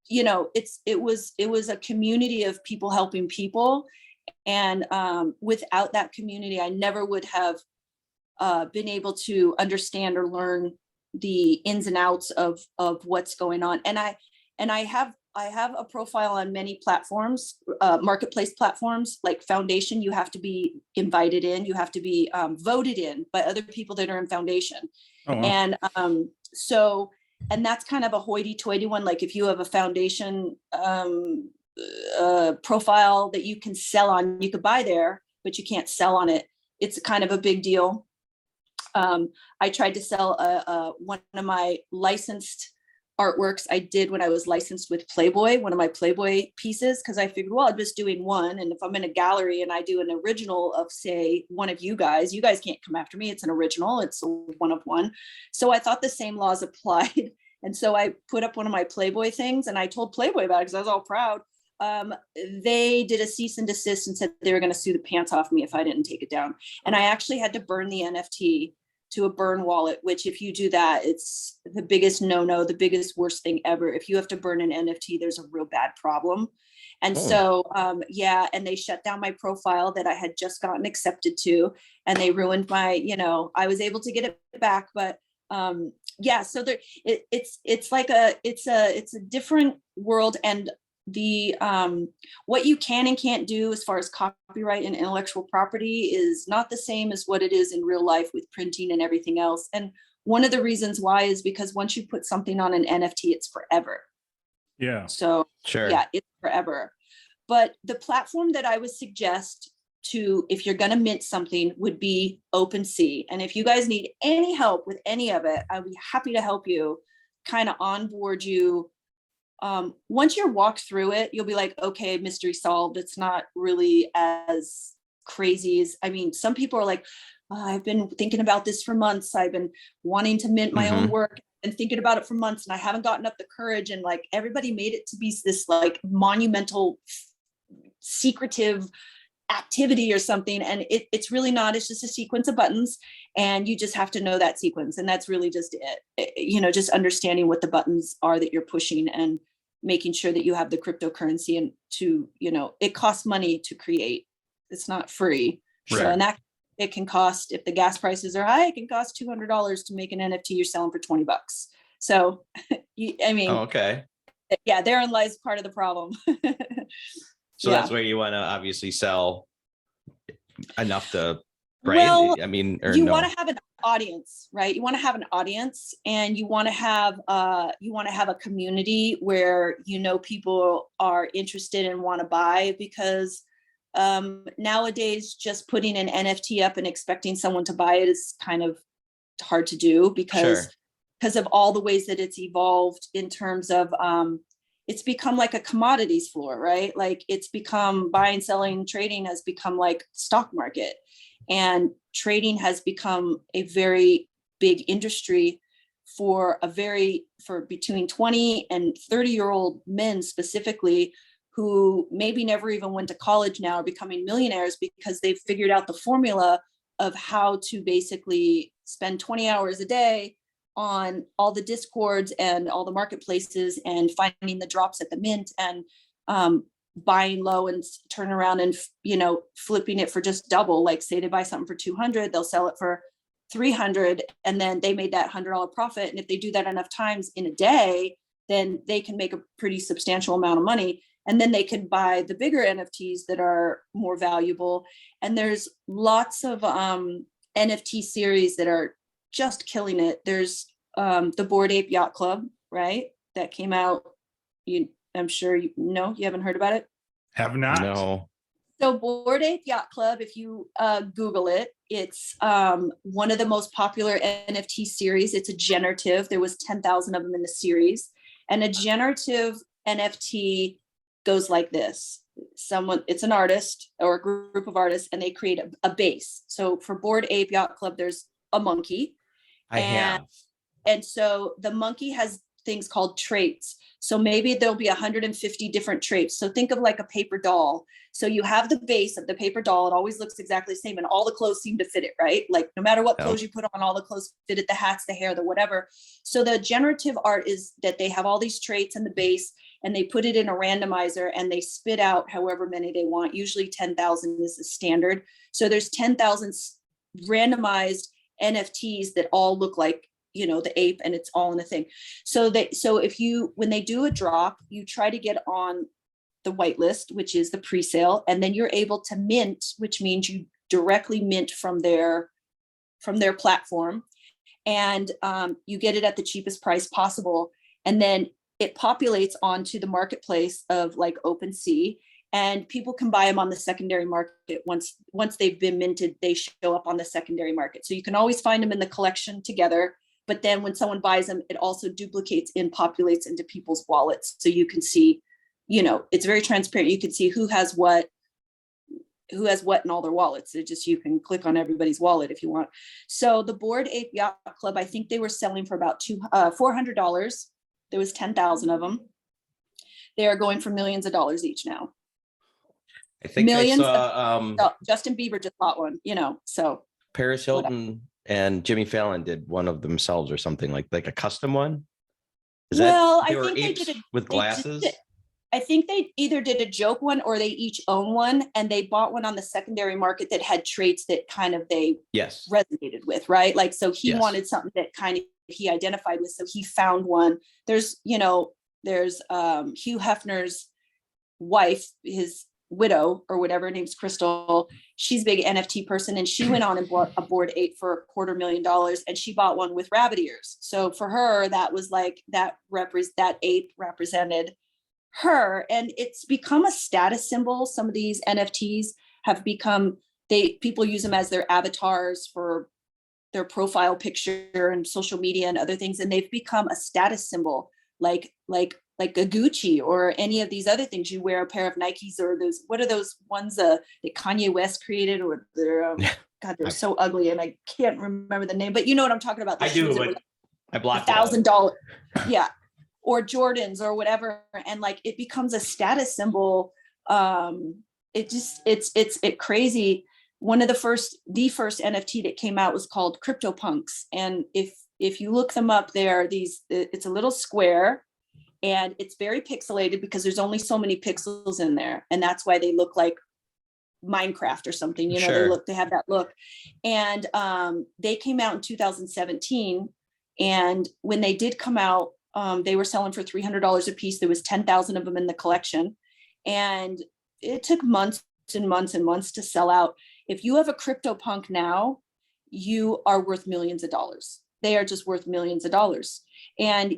it was a community of people helping people. And without that community, I never would have been able to understand or learn the ins and outs of what's going on. And I have a profile on many platforms, marketplace platforms like Foundation. You have to be invited in, you have to be voted in by other people that are in Foundation. Oh, wow. And that's kind of a hoity-toity one. Like if you have a Foundation profile that you can sell on, you could buy there, but you can't sell on it. It's kind of a big deal. I tried to sell one of my licensed artworks I did when I was licensed with Playboy, one of my Playboy pieces, because I figured, well, I'm just doing one. And if I'm in a gallery and I do an original of, say, one of you guys can't come after me. It's an original. It's a one of one. So I thought the same laws applied. And so I put up one of my Playboy things and I told Playboy about it because I was all proud. They did a cease and desist and said they were going to sue the pants off me if I didn't take it down. And I actually had to burn the NFT to a burn wallet, which if you do that, it's the biggest no-no, the biggest worst thing ever. If you have to burn an NFT, there's a real bad problem. And so, yeah, and they shut down my profile that I had just gotten accepted to, and they ruined my, you know, I was able to get it back, but yeah, so there, it's like it's a different world. And the what you can and can't do as far as copyright and intellectual property is not the same as what it is in real life with printing and everything else. And one of the reasons why is because once you put something on an NFT, it's forever. Yeah. So Sure. yeah, it's forever. But the platform that I would suggest to, if you're going to mint something, would be OpenSea. And if you guys need any help with any of it, I'd be happy to help you kind of onboard you. Once you're walked through it, you'll be like, okay, mystery solved. It's not really as crazy as, I mean, some people are like, oh, I've been thinking about this for months. I've been wanting to mint my own work and thinking about it for months, and I haven't gotten up the courage. And like, everybody made it to be this like monumental, secretive activity or something. And it's really not. It's just a sequence of buttons, and you just have to know that sequence. And that's really just it. You know, just understanding what the buttons are that you're pushing and making sure that you have the cryptocurrency. And to, you know, it costs money to create. It's not free. Right. So, and that it can cost, if the gas prices are high, it can cost $200 to make an NFT you're selling for $20. So, I mean, Okay. yeah, therein lies part of the problem. So Yeah. that's where you want to obviously sell enough to, right? Well, I mean, or you no. want to have an audience, right? You want to have an audience, and you want to have a community where, you know, people are interested and want to buy, because nowadays just putting an NFT up and expecting someone to buy it is kind of hard to do, because of all the ways that it's evolved in terms of it's become like a commodities floor, right? Like, it's become buying, selling, trading has become like stock market, and trading has become a very big industry for between 20 and 30-year-old men specifically, who maybe never even went to college, now are becoming millionaires because they've figured out the formula of how to basically spend 20 hours a day on all the discords and all the marketplaces and finding the drops at the mint, and buying low and turn around and, you know, flipping it for just double. Like, say they buy something for 200, they'll sell it for 300, and then they made that $100 profit. And if they do that enough times in a day, then they can make a pretty substantial amount of money. And then they can buy the bigger NFTs that are more valuable. And there's lots of NFT series that are just killing it. There's the Bored Ape Yacht Club, right? That came out. I'm sure you haven't heard about it. Have not. No. So Bored Ape Yacht Club, if you Google it, it's one of the most popular NFT series. It's a generative. There was 10,000 of them in the series. And a generative NFT goes like this. It's an artist or a group of artists, and they create a base. So for Bored Ape Yacht Club, there's a monkey. And so the monkey has things called traits. So maybe there'll be 150 different traits. So think of like a paper doll. So you have the base of the paper doll. It always looks exactly the same, and all the clothes seem to fit it, right? Like, no matter what clothes you put on, all the clothes fit it, the hats, the hair, the whatever. So the generative art is that they have all these traits in the base, and they put it in a randomizer, and they spit out however many they want. Usually 10,000 is the standard. So there's 10,000 randomized NFTs that all look like, you know, the ape, and it's all in a thing. So when they do a drop, you try to get on the whitelist, which is the pre-sale, and then you're able to mint, which means you directly mint from their platform, and you get it at the cheapest price possible. And then it populates onto the marketplace of like OpenSea, and people can buy them on the secondary market. Once they've been minted, they show up on the secondary market. So you can always find them in the collection together. But then when someone buys them, it also duplicates and populates into people's wallets. So you can see, you know, it's very transparent. You can see who has what in all their wallets. You can click on everybody's wallet if you want. So the Bored Ape Yacht Club, I think they were selling for about $400. There was 10,000 of them. They are going for millions of dollars each now. I think Millions I saw Justin Bieber just bought one, you know, so Paris Hilton and Jimmy Fallon did one of themselves or something like a custom one. Well, they I were think they apes did it with glasses. I think they either did a joke one or they each own one, and they bought one on the secondary market that had traits that kind of they Yes. resonated with, right? Like, so he Yes. wanted something that kind of he identified with, so he found one. There's Hugh Hefner's wife, his widow or whatever, her name's Crystal. She's a big NFT person, and she went on and bought a Bored Ape for $250,000, and she bought one with rabbit ears. So for her, that was like that ape represented her, and it's become a status symbol. Some of these NFTs have become, people use them as their avatars for their profile picture and social media and other things, and they've become a status symbol, like a Gucci or any of these other things. You wear a pair of Nikes, or those, what are those ones that Kanye West created, or they're God, they're so ugly and I can't remember the name, but you know what I'm talking about. I do, but I blocked $1,000, yeah, or Jordans or whatever, and like it becomes a status symbol. It's crazy. One of the first NFT that came out was called CryptoPunks, and if you look them up, it's a little square, and it's very pixelated because there's only so many pixels in there, and that's why they look like Minecraft or something. Sure. They have that look, and they came out in 2017, and when they did come out, they were selling for $300 a piece. There was 10,000 of them in the collection, and it took months and months and months to sell out. If you have a CryptoPunk now, you are worth millions of dollars. They are just worth millions of dollars, and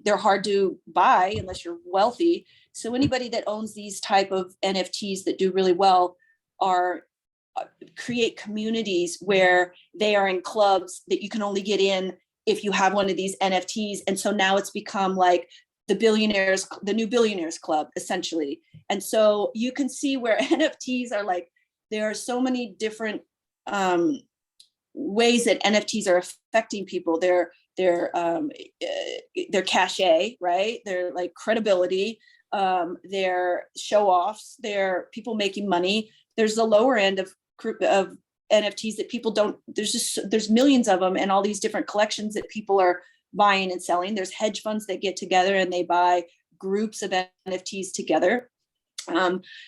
they're hard to buy unless you're wealthy. So anybody that owns these type of NFTs that do really well are create communities where they are in clubs that you can only get in if you have one of these NFTs. And so now it's become like the new billionaires club, essentially. And so you can see where NFTs are like, there are so many different ways that NFTs are affecting people. Their cachet, right? Their like credibility, their show offs, their people making money. There's the lower end of NFTs that people don't, there's millions of them, and all these different collections that people are buying and selling. There's hedge funds that get together and they buy groups of NFTs together.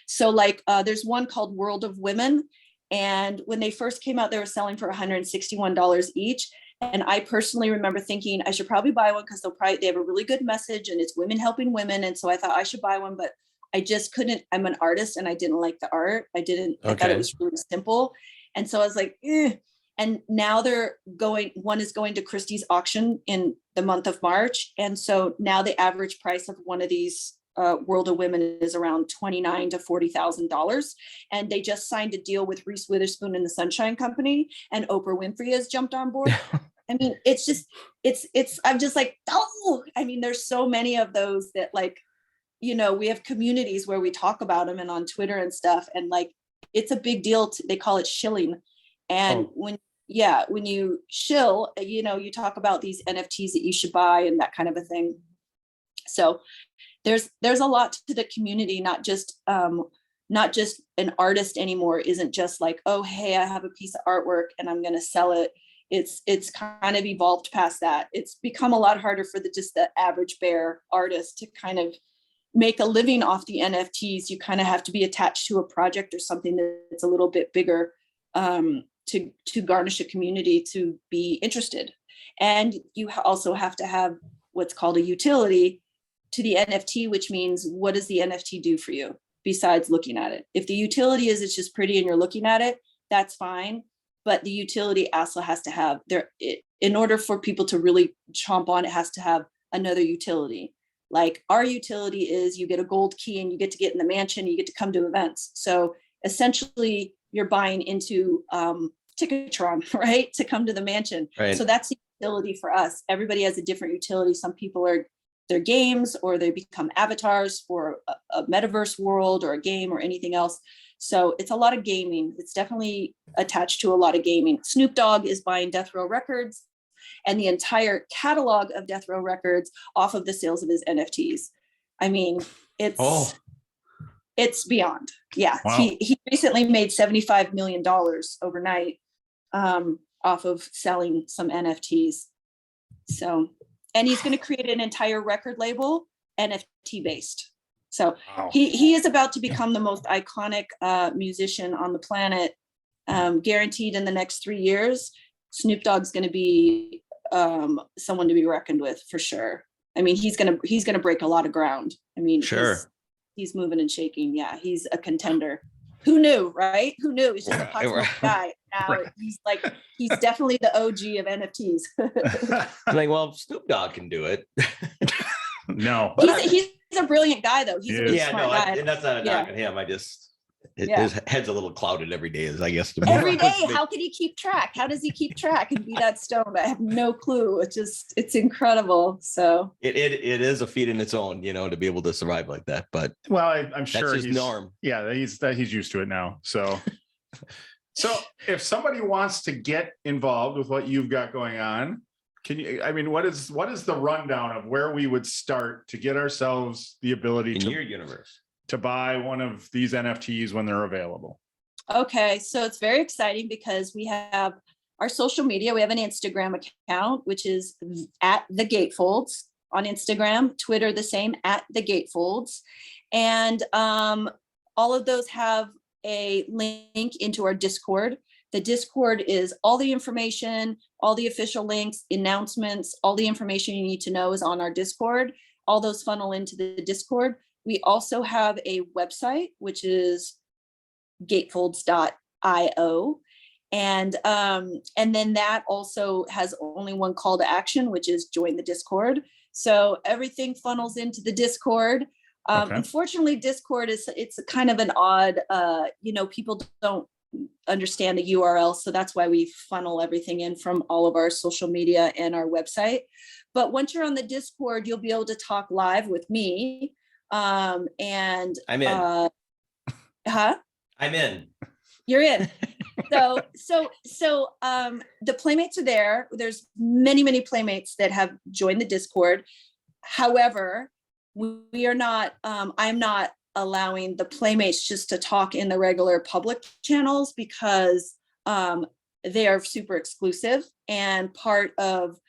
So like there's one called World of Women, and when they first came out, they were selling for $161 each. And I personally remember thinking I should probably buy one because they have a really good message and it's women helping women. And so I thought I should buy one, but I just couldn't. I'm an artist and I didn't like the art. I thought it was really simple. And so I was like, eh. And now one is going to Christie's auction in the month of March. And so now the average price of one of these World of Women is around $29,000 to $40,000. And they just signed a deal with Reese Witherspoon and the Sunshine Company, and Oprah Winfrey has jumped on board. I mean, I'm just like, oh, I mean, there's so many of those that like, we have communities where we talk about them and on Twitter and stuff. And like, it's a big deal. They call it shilling. And when you shill, you talk about these NFTs that you should buy and that kind of a thing. So there's a lot to the community, not just an artist anymore. Isn't just like, oh, hey, I have a piece of artwork and I'm going to sell it. It's kind of evolved past that. It's become a lot harder for the average bear artist to kind of make a living off the NFTs. You kind of have to be attached to a project or something that's a little bit bigger to garnish a community to be interested. And you also have to have what's called a utility to the NFT, which means what does the NFT do for you besides looking at it? If the utility is it's just pretty and you're looking at it, that's fine. But the utility also has to have in order for people to really chomp on, it has to have another utility. Like our utility is you get a gold key and you get to get in the mansion, you get to come to events. So essentially you're buying into Ticketron, right? To come to the mansion. Right. So that's the utility for us. Everybody has a different utility. Some people are their games, or they become avatars for a metaverse world or a game or anything else. So it's a lot of gaming. It's definitely attached to a lot of gaming. Snoop Dogg is buying Death Row Records and the entire catalog of Death Row Records off of the sales of his NFTs. I mean, it's beyond. Yeah. Wow. He recently made $75 million overnight. off of selling some NFTs. So, and he's going to create an entire record label, NFT based. So Wow. he is about to become the most iconic musician on the planet, guaranteed in the next 3 years. Snoop Dogg's going to be someone to be reckoned with for sure. I mean, he's gonna break a lot of ground. I mean, Sure. he's moving and shaking. Yeah, he's a contender. Who knew, right? Who knew? He's just a hot smoke guy. Now he's definitely the OG of NFTs. Like, well, Snoop Dogg can do it. No. He's a brilliant guy, though. He's a really Yeah, smart no, guy. and that's not a knock on him. His head's a little clouded every day, is I guess. Every day, how can he keep track? How does he keep track and be that stoned? I have no clue. It's incredible. So it is a feat in its own, to be able to survive like that. But well, I'm sure that's his norm. Yeah, he's used to it now. So if somebody wants to get involved with what you've got going on, what is the rundown of where we would start to get ourselves the ability in your universe to buy one of these NFTs when they're available? Okay, so it's very exciting because we have our social media. We have an Instagram account, which is at the Gatefolds on Instagram, Twitter, the same, at the Gatefolds. And all of those have a link into our Discord. The Discord is all the information, all the official links, announcements, all the information you need to know is on our Discord. All those funnel into the Discord. We also have a website, which is gatefolds.io. And then that also has only one call to action, which is join the Discord. So everything funnels into the Discord. Okay. Unfortunately, Discord it's a kind of an odd, people don't understand the URL. So that's why we funnel everything in from all of our social media and our website. But once you're on the Discord, you'll be able to talk live with me. And I'm in. I'm in. You're in. So the Playmates are there. There's many Playmates that have joined the Discord. However, we are not, I'm not allowing the Playmates just to talk in the regular public channels because they are super exclusive, and part of,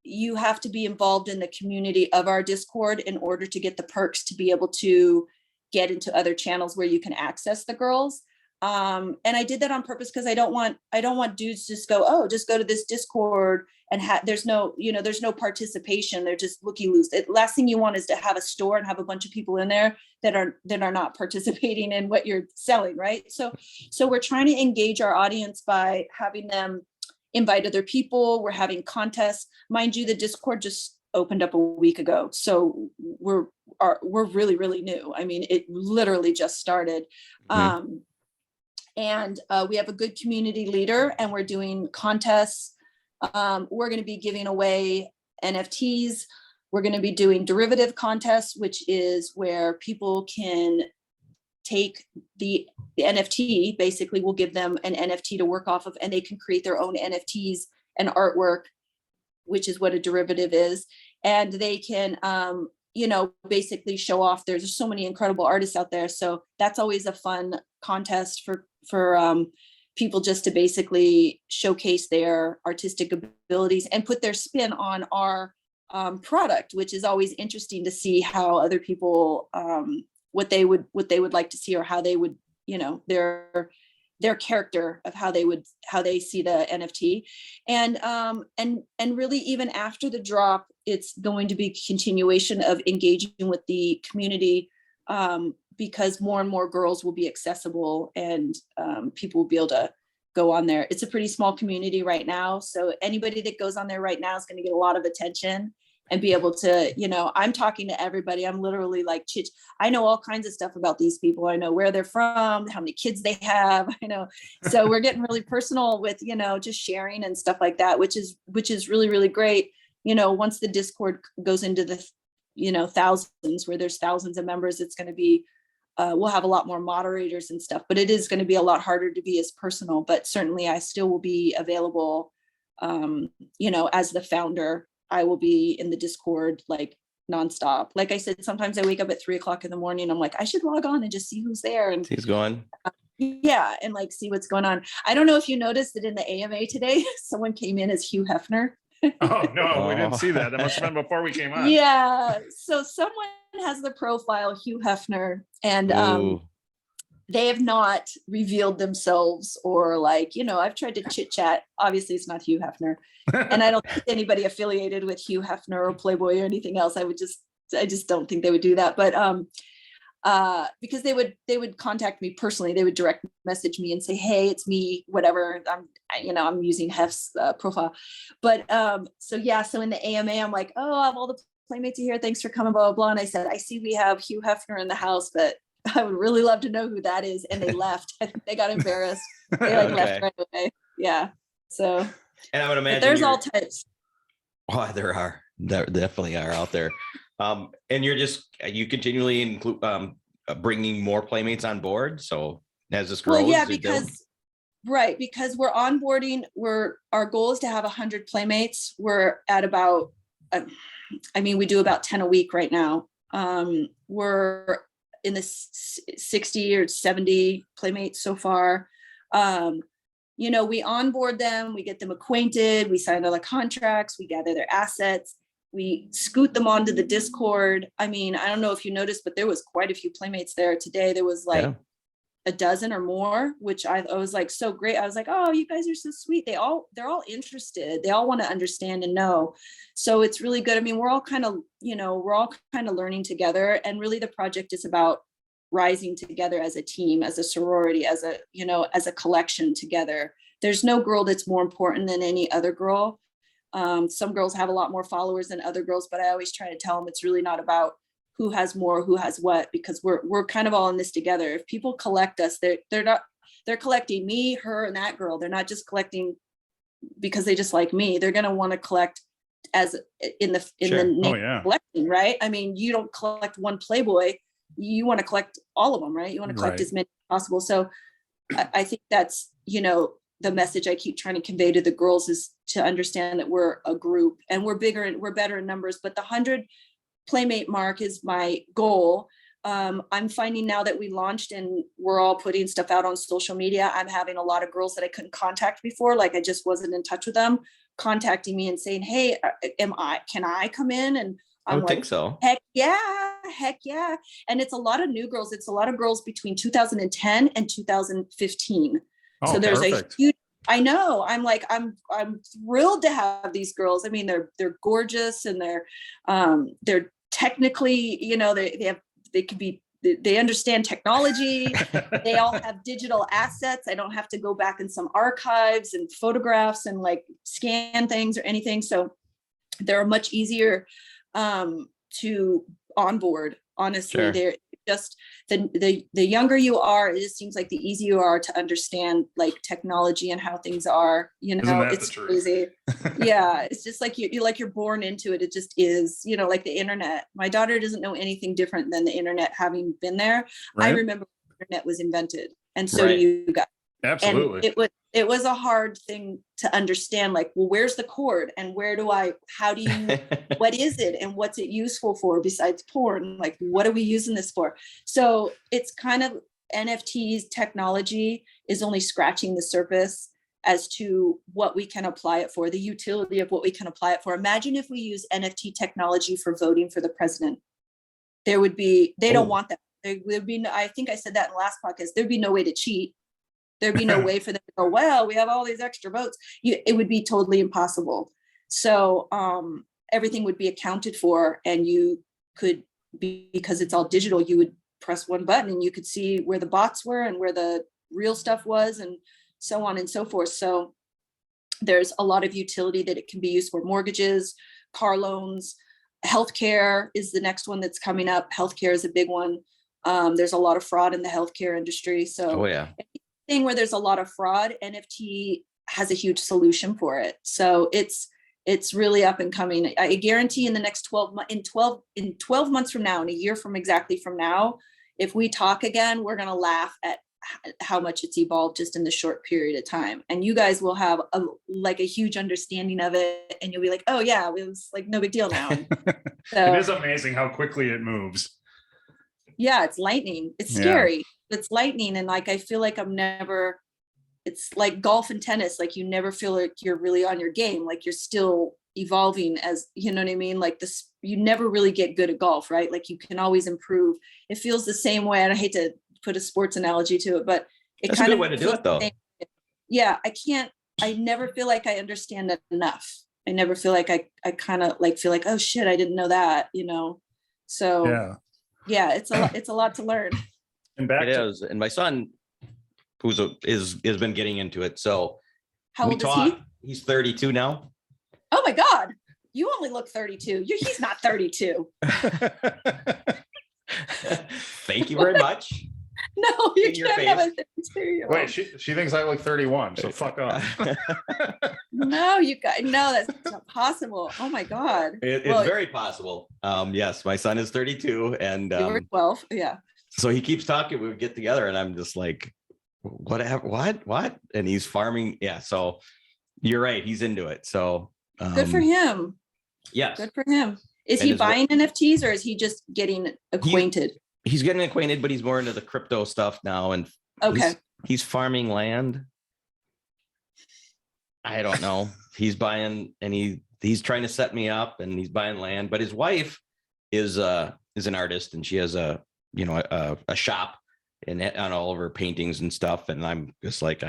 you have to be involved in the community of our Discord in order to get the perks to be able to get into other channels where you can access the girls. And I did that on purpose because I don't want dudes to just go to this Discord and there's no participation. They're just looky-loos. The last thing you want is to have a store and have a bunch of people in there that are not participating in what you're selling, right? So we're trying to engage our audience by having them invite other people. We're having contests. Mind you, the Discord just opened up a week ago. So we're really, really new. I mean, it literally just started. Mm-hmm. And we have a good community leader, and we're doing contests. We're going to be giving away NFTs. We're going to be doing derivative contests, which is where people can take the NFT. Basically, we'll give them an NFT to work off of, and they can create their own NFTs and artwork, which is what a derivative is. And they can, basically show off. There's so many incredible artists out there. So that's always a fun contest for people just to basically showcase their artistic abilities and put their spin on our product, which is always interesting to see how other people, what they would like to see, or how they would, their character of how they see the NFT. And really, even after the drop, it's going to be a continuation of engaging with the community, because more and more girls will be accessible, and people will be able to go on there. It's a pretty small community right now. So anybody that goes on there right now is going to get a lot of attention and be able to, I'm talking to everybody. I'm literally like, I know all kinds of stuff about these people. I know where they're from, how many kids they have, so we're getting really personal with, just sharing and stuff like that, which is really, really great. Once the Discord goes into the, thousands, where there's thousands of members, it's going to be, we'll have a lot more moderators and stuff, but it is going to be a lot harder to be as personal. But certainly I still will be available, as the founder. I will be in the Discord like nonstop. Like I said, sometimes I wake up at 3:00 in the morning. I'm like, I should log on and just see who's there. And he's going. Yeah, and like see what's going on. I don't know if you noticed that in the AMA today, someone came in as Hugh Hefner. Oh no, we didn't Oh. see that. That must have been before we came on. Yeah, so someone has the profile Hugh Hefner, and Ooh. they have not revealed themselves, or like, I've tried to chit chat. Obviously, it's not Hugh Hefner, and I don't think anybody affiliated with Hugh Hefner or Playboy or anything else. I just don't think they would do that. But because they would contact me personally. They would direct message me and say, hey, it's me, whatever. I'm using Hef's profile. But so in the AMA, I'm like, oh, I have all the Playmates here. Thanks for coming, blah, blah, blah. And I said, I see we have Hugh Hefner in the house, but I would really love to know who that is. And they left. I think they got embarrassed. They left right away. Yeah. So, And I would imagine there's all types. Oh, there definitely are out there. And you continually include bringing more Playmates on board. So as this grows, Well, yeah, because we're onboarding. Our goal is to have 100 Playmates. We're at about, we do about 10 a week right now. We're in the 60 or 70 Playmates so far. We onboard them, we get them acquainted, we sign all the contracts, we gather their assets, we scoot them onto the Discord. I don't know if you noticed, but there was quite a few Playmates there today. There was like a dozen or more, which I was like, so great. I was like, oh, you guys are so sweet. They're all interested. They all want to understand and know. So it's really good. We're all kind of learning together. And really the project is about rising together as a team, as a sorority, as a collection together. There's no girl that's more important than any other girl. Some girls have a lot more followers than other girls, but I always try to tell them it's really not about who has more, who has what, because we're kind of all in this together. If people collect us, they're collecting me, her, and that girl. They're not just collecting because they just like me. They're going to want to collect as in the name collecting, right? You don't collect one Playboy. You want to collect all of them, right? You want to collect as many as possible. So I think that's, the message I keep trying to convey to the girls is to understand that we're a group and we're bigger and we're better in numbers, but the 100 Playmate mark is my goal. I'm finding now that we launched and we're all putting stuff out on social media, I'm having a lot of girls that I couldn't contact before, like I just wasn't in touch with them, contacting me and saying, hey, can I come in? And I'm like, think so. Heck yeah. And it's a lot of new girls. It's a lot of girls between 2010 and 2015. Oh, so there's perfect. a huge, I know, I'm thrilled to have these girls. They're gorgeous and they're technically, they understand technology. They all have digital assets. I don't have to go back in some archives and photographs and like scan things or anything. So they're much easier to onboard. Honestly, Sure. they're just the younger you are, it just seems like the easier you are to understand like technology and how things are. It's crazy. Yeah, it's just like you're born into it. It just is. Like the internet. My daughter doesn't know anything different than the internet, having been there. Right? I remember when the internet was invented, and so do you guys. Absolutely. And it was a hard thing to understand, like, well, where's the cord and how do you, what is it and what's it useful for besides porn? Like, what are we using this for? So it's kind of NFTs technology is only scratching the surface as to what we can apply it for, the utility of what we can apply it for. Imagine if we use NFT technology for voting for the president. They don't want that. There would be, I think I said that in the last podcast, there'd be no way to cheat. There'd be no way for them to go, well, we have all these extra votes. It would be totally impossible. So everything would be accounted for, and you could be, because it's all digital, you would press one button and you could see where the bots were and where the real stuff was and so on and so forth. So there's a lot of utility that it can be used for: mortgages, car loans, healthcare is the next one that's coming up. Healthcare is a big one. There's a lot of fraud in the healthcare industry. So thing where there's a lot of fraud, NFT has a huge solution for it. So it's really up and coming. I guarantee in the next 12 months from now, and a year from now, if we talk again, we're going to laugh at how much it's evolved just in the short period of time. And you guys will have a huge understanding of it. And you'll be like, oh yeah, it was like no big deal now. So, it is amazing how quickly it moves. Yeah, it's lightning. It's scary. it's lightning. And like, I feel like it's like golf and tennis. Like you never feel like you're really on your game. Like you're still evolving, as you know what I mean? Like this, you never really get good at golf, right? Like you can always improve. It feels the same way. And I hate to put a sports analogy to it, but it That's kind a of good way to do it though. Yeah. I never feel like I understand that enough. I never feel like I kind of like feel like, oh shit, I didn't know that, So yeah, it's a lot to learn. And back It to is. And my son, has been getting into it. So How old is he? He's 32 now. Oh my God. You only look 32. He's not 32. Thank you very much. No, you In your can't have a face. 32-year-old. wait, she thinks I look 31, so fuck off. No, you guys, no, that's not possible. Oh my God. It's Well, very possible. Yes, my son is 32, and you were 12. Yeah. so he keeps talking. We would get together, and I'm just like, what? And he's farming. Yeah. So you're right. He's into it. So Good for him. yes, Good for him. Is And he his buying NFTs or is he just getting acquainted? he's getting acquainted, but he's more into the crypto stuff now, and Okay. he's farming land. I don't know. He's buying, and he's trying to set me up, and he's buying land. But his wife is an artist, and she has a shop and on all of her paintings and stuff. And I'm just like,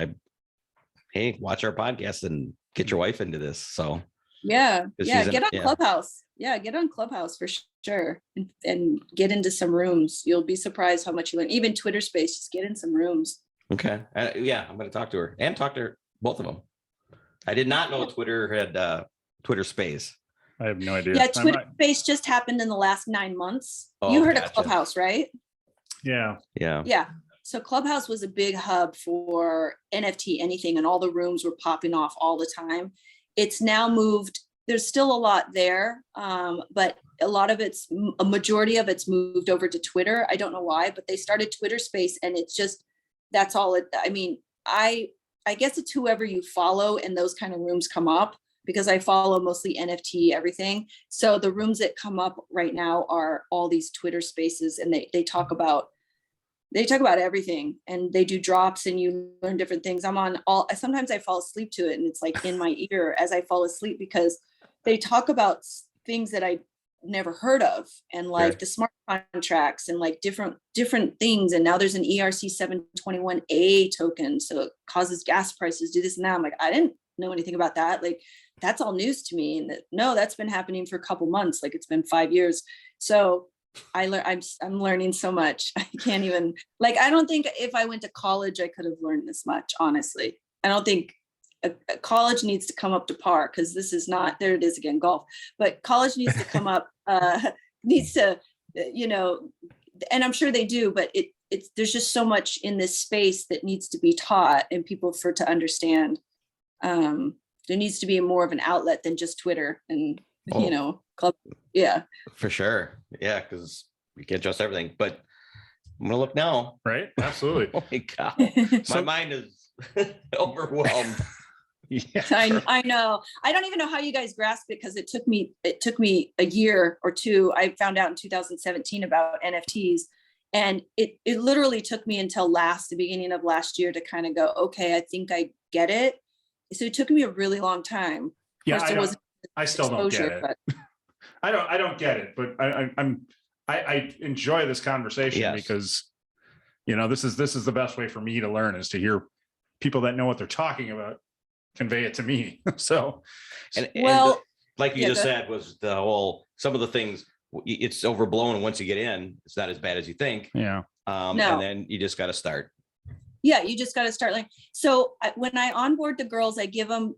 hey, watch our podcast and get your wife into this. So Yeah. 'Cause Yeah. she's Get on yeah. Clubhouse. Yeah. Get on Clubhouse for sure. And get into some rooms. You'll be surprised how much you learn. Even Twitter space, just get in some rooms. Okay. Yeah, I'm going to talk to her and talk to her, both of them. I did not know Twitter had Twitter Space. I have no idea. Yeah. Twitter space just happened in the last 9 months. Oh, You heard gotcha. of Clubhouse, right? Yeah. Yeah. Yeah. So Clubhouse was a big hub for NFT anything, and all the rooms were popping off all the time. It's now moved. There's still a lot there, but a majority of it's moved over to Twitter. I don't know why, but they started Twitter Space, and it's just, that's all it. I mean, I guess it's whoever you follow, and those kind of rooms come up, because I follow mostly NFT everything. So the rooms that come up right now are all these Twitter Spaces, and they talk about everything, and they do drops, and you learn different things. Sometimes I fall asleep to it, and it's like in my ear as I fall asleep, because they talk about things that I never heard of, and like Sure. the smart contracts and like different things. And now there's an ERC 721A token. So it causes gas prices, do this and that. I'm like, I didn't know anything about that. Like, that's all news to me. And that's been happening for a couple months. Like, it's been 5 years. So I'm learning so much. I can't even, like, I don't think if I went to college, I could have learned this much, honestly. I don't think a college needs to come up to par, because this is not, there it is again, golf, but college needs to come up, needs to, and I'm sure they do, but there's just so much in this space that needs to be taught and people to understand. There needs to be more of an outlet than just Twitter and, club. Yeah. For sure. Yeah, because we can't trust everything. But I'm gonna look now. Right. Absolutely. Oh my God. So- My mind is overwhelmed. Yeah. I know. I don't even know how you guys grasp it, because it took me a year or two. I found out in 2017 about NFTs, and it literally took me until the beginning of last year to kind of go, okay, I think I get it. So it took me a really long time. Of Yeah. course, I still don't get exposure, it. I don't get it, but I enjoy this conversation Yes. because, this is the best way for me to learn, is to hear people that know what they're talking about convey it to me. So, Well, like you yeah, just go said, was the whole, some of the things, it's overblown. And once you get in, it's not as bad as you think. yeah. No. And then you just got to start. Yeah, you just got to start learning. So when I onboard the girls, I give them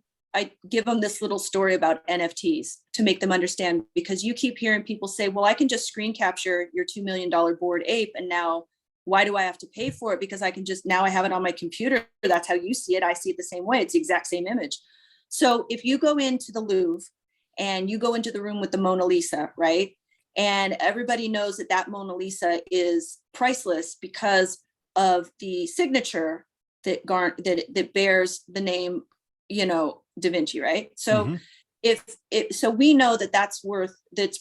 this little story about NFTs to make them understand, because you keep hearing people say, well, I can just screen capture your $2 million Bored Ape, and now why do I have to pay for it? Because now I have it on my computer. That's how you see it. I see it the same way. It's the exact same image. So if you go into the Louvre and you go into the room with the Mona Lisa, right? And everybody knows that Mona Lisa is priceless because of the signature that bears the name, Da Vinci, right? So so we know that's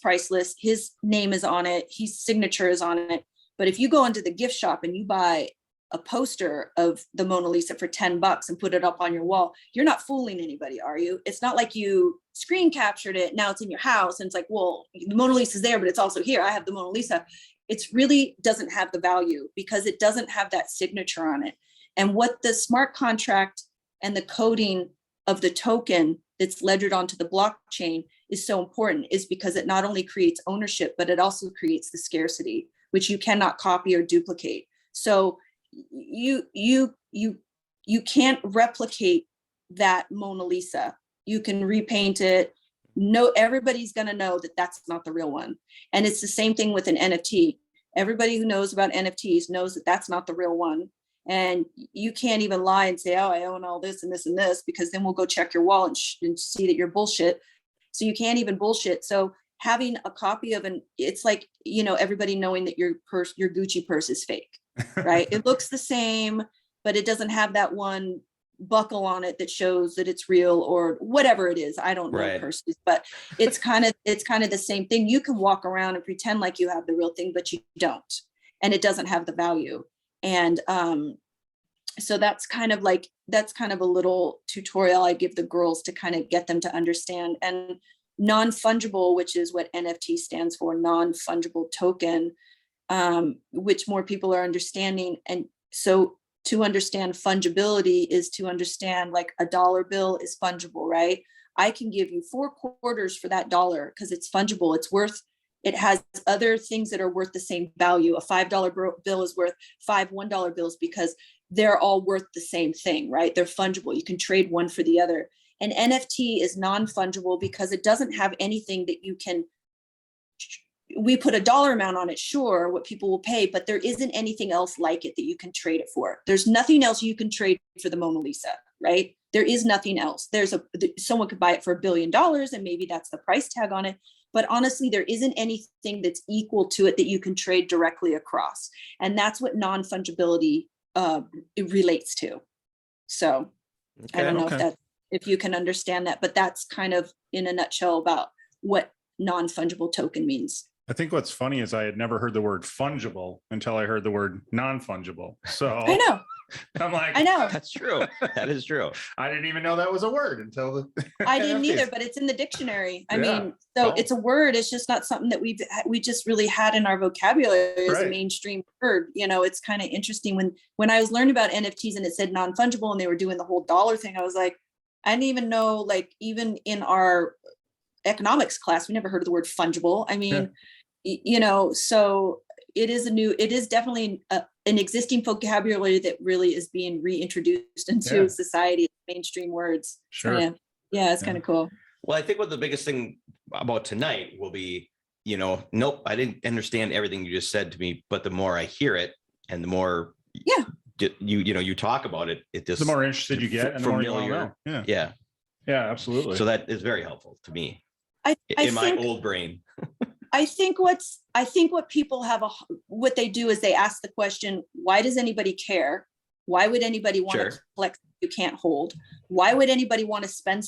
priceless. His name is on it. His signature is on it. But if you go into the gift shop and you buy a poster of the Mona Lisa for $10 and put it up on your wall, you're not fooling anybody, are you? It's not like you screen captured it, now it's in your house and it's like, well, the Mona Lisa's there, but it's also here, I have the Mona Lisa. It's really doesn't have the value because it doesn't have that signature on it. And what the smart contract and the coding of the token that's ledgered onto the blockchain is so important, is because it not only creates ownership, but it also creates the scarcity, which you cannot copy or duplicate. So you can't replicate that Mona Lisa. You can repaint it. No, everybody's going to know that that's not the real one. And it's the same thing with an NFT. Everybody who knows about NFTs knows that that's not the real one. And you can't even lie and say, oh, I own all this and this and this, because then we'll go check your wallet and see that you're bullshit. So you can't even bullshit. So having a copy of it's like, everybody knowing that your Gucci purse is fake, right? It looks the same, but it doesn't have that one buckle on it that shows that it's real or whatever it is. I don't know purses, but it's kind of the same thing. You can walk around and pretend like you have the real thing, but you don't, and it doesn't have the value. And so that's kind of a little tutorial I give the girls to kind of get them to understand. And non-fungible, which is what NFT stands for, non-fungible token, which more people are understanding. And so to understand fungibility is to understand, like, a dollar bill is fungible, right? I can give you 4 quarters for that dollar because it's fungible. It has other things that are worth the same value. A $5 bill is worth 5 $1 bills because they're all worth the same thing, right? They're fungible. You can trade one for the other. An NFT is non-fungible because it doesn't have anything that we put a dollar amount on it, sure, what people will pay, but there isn't anything else like it that you can trade it for. There's nothing else you can trade for the Mona Lisa, right? There is nothing else. Someone could buy it for $1 billion and maybe that's the price tag on it. But honestly, there isn't anything that's equal to it that you can trade directly across. And that's what non-fungibility it relates to. So I don't know if you can understand that, but that's kind of in a nutshell about what non-fungible token means. I think what's funny is I had never heard the word fungible until I heard the word non-fungible. So I know. I'm like, I know. That's true. That is true. I didn't even know that was a word until I didn't either, but it's in the dictionary. I mean, so it's a word. It's just not something that we just really had in our vocabulary as a mainstream word. It's kind of interesting when I was learning about NFTs and it said non-fungible and they were doing the whole dollar thing. I was like, I didn't even know, like, even in our economics class, we never heard of the word fungible. I mean, so it is definitely an existing vocabulary that really is being reintroduced into society, mainstream words. Sure. So, it's kind of cool. Well, I think what the biggest thing about tonight will be, nope, I didn't understand everything you just said to me, but the more I hear it and the more you talk about it, just the more interested you get and the more you want to know. Yeah, absolutely. So that is very helpful to me. My old brain. I think what people what they do is they ask the question, why does anybody care? Why would anybody want to collect you can't hold? Why would anybody want to spend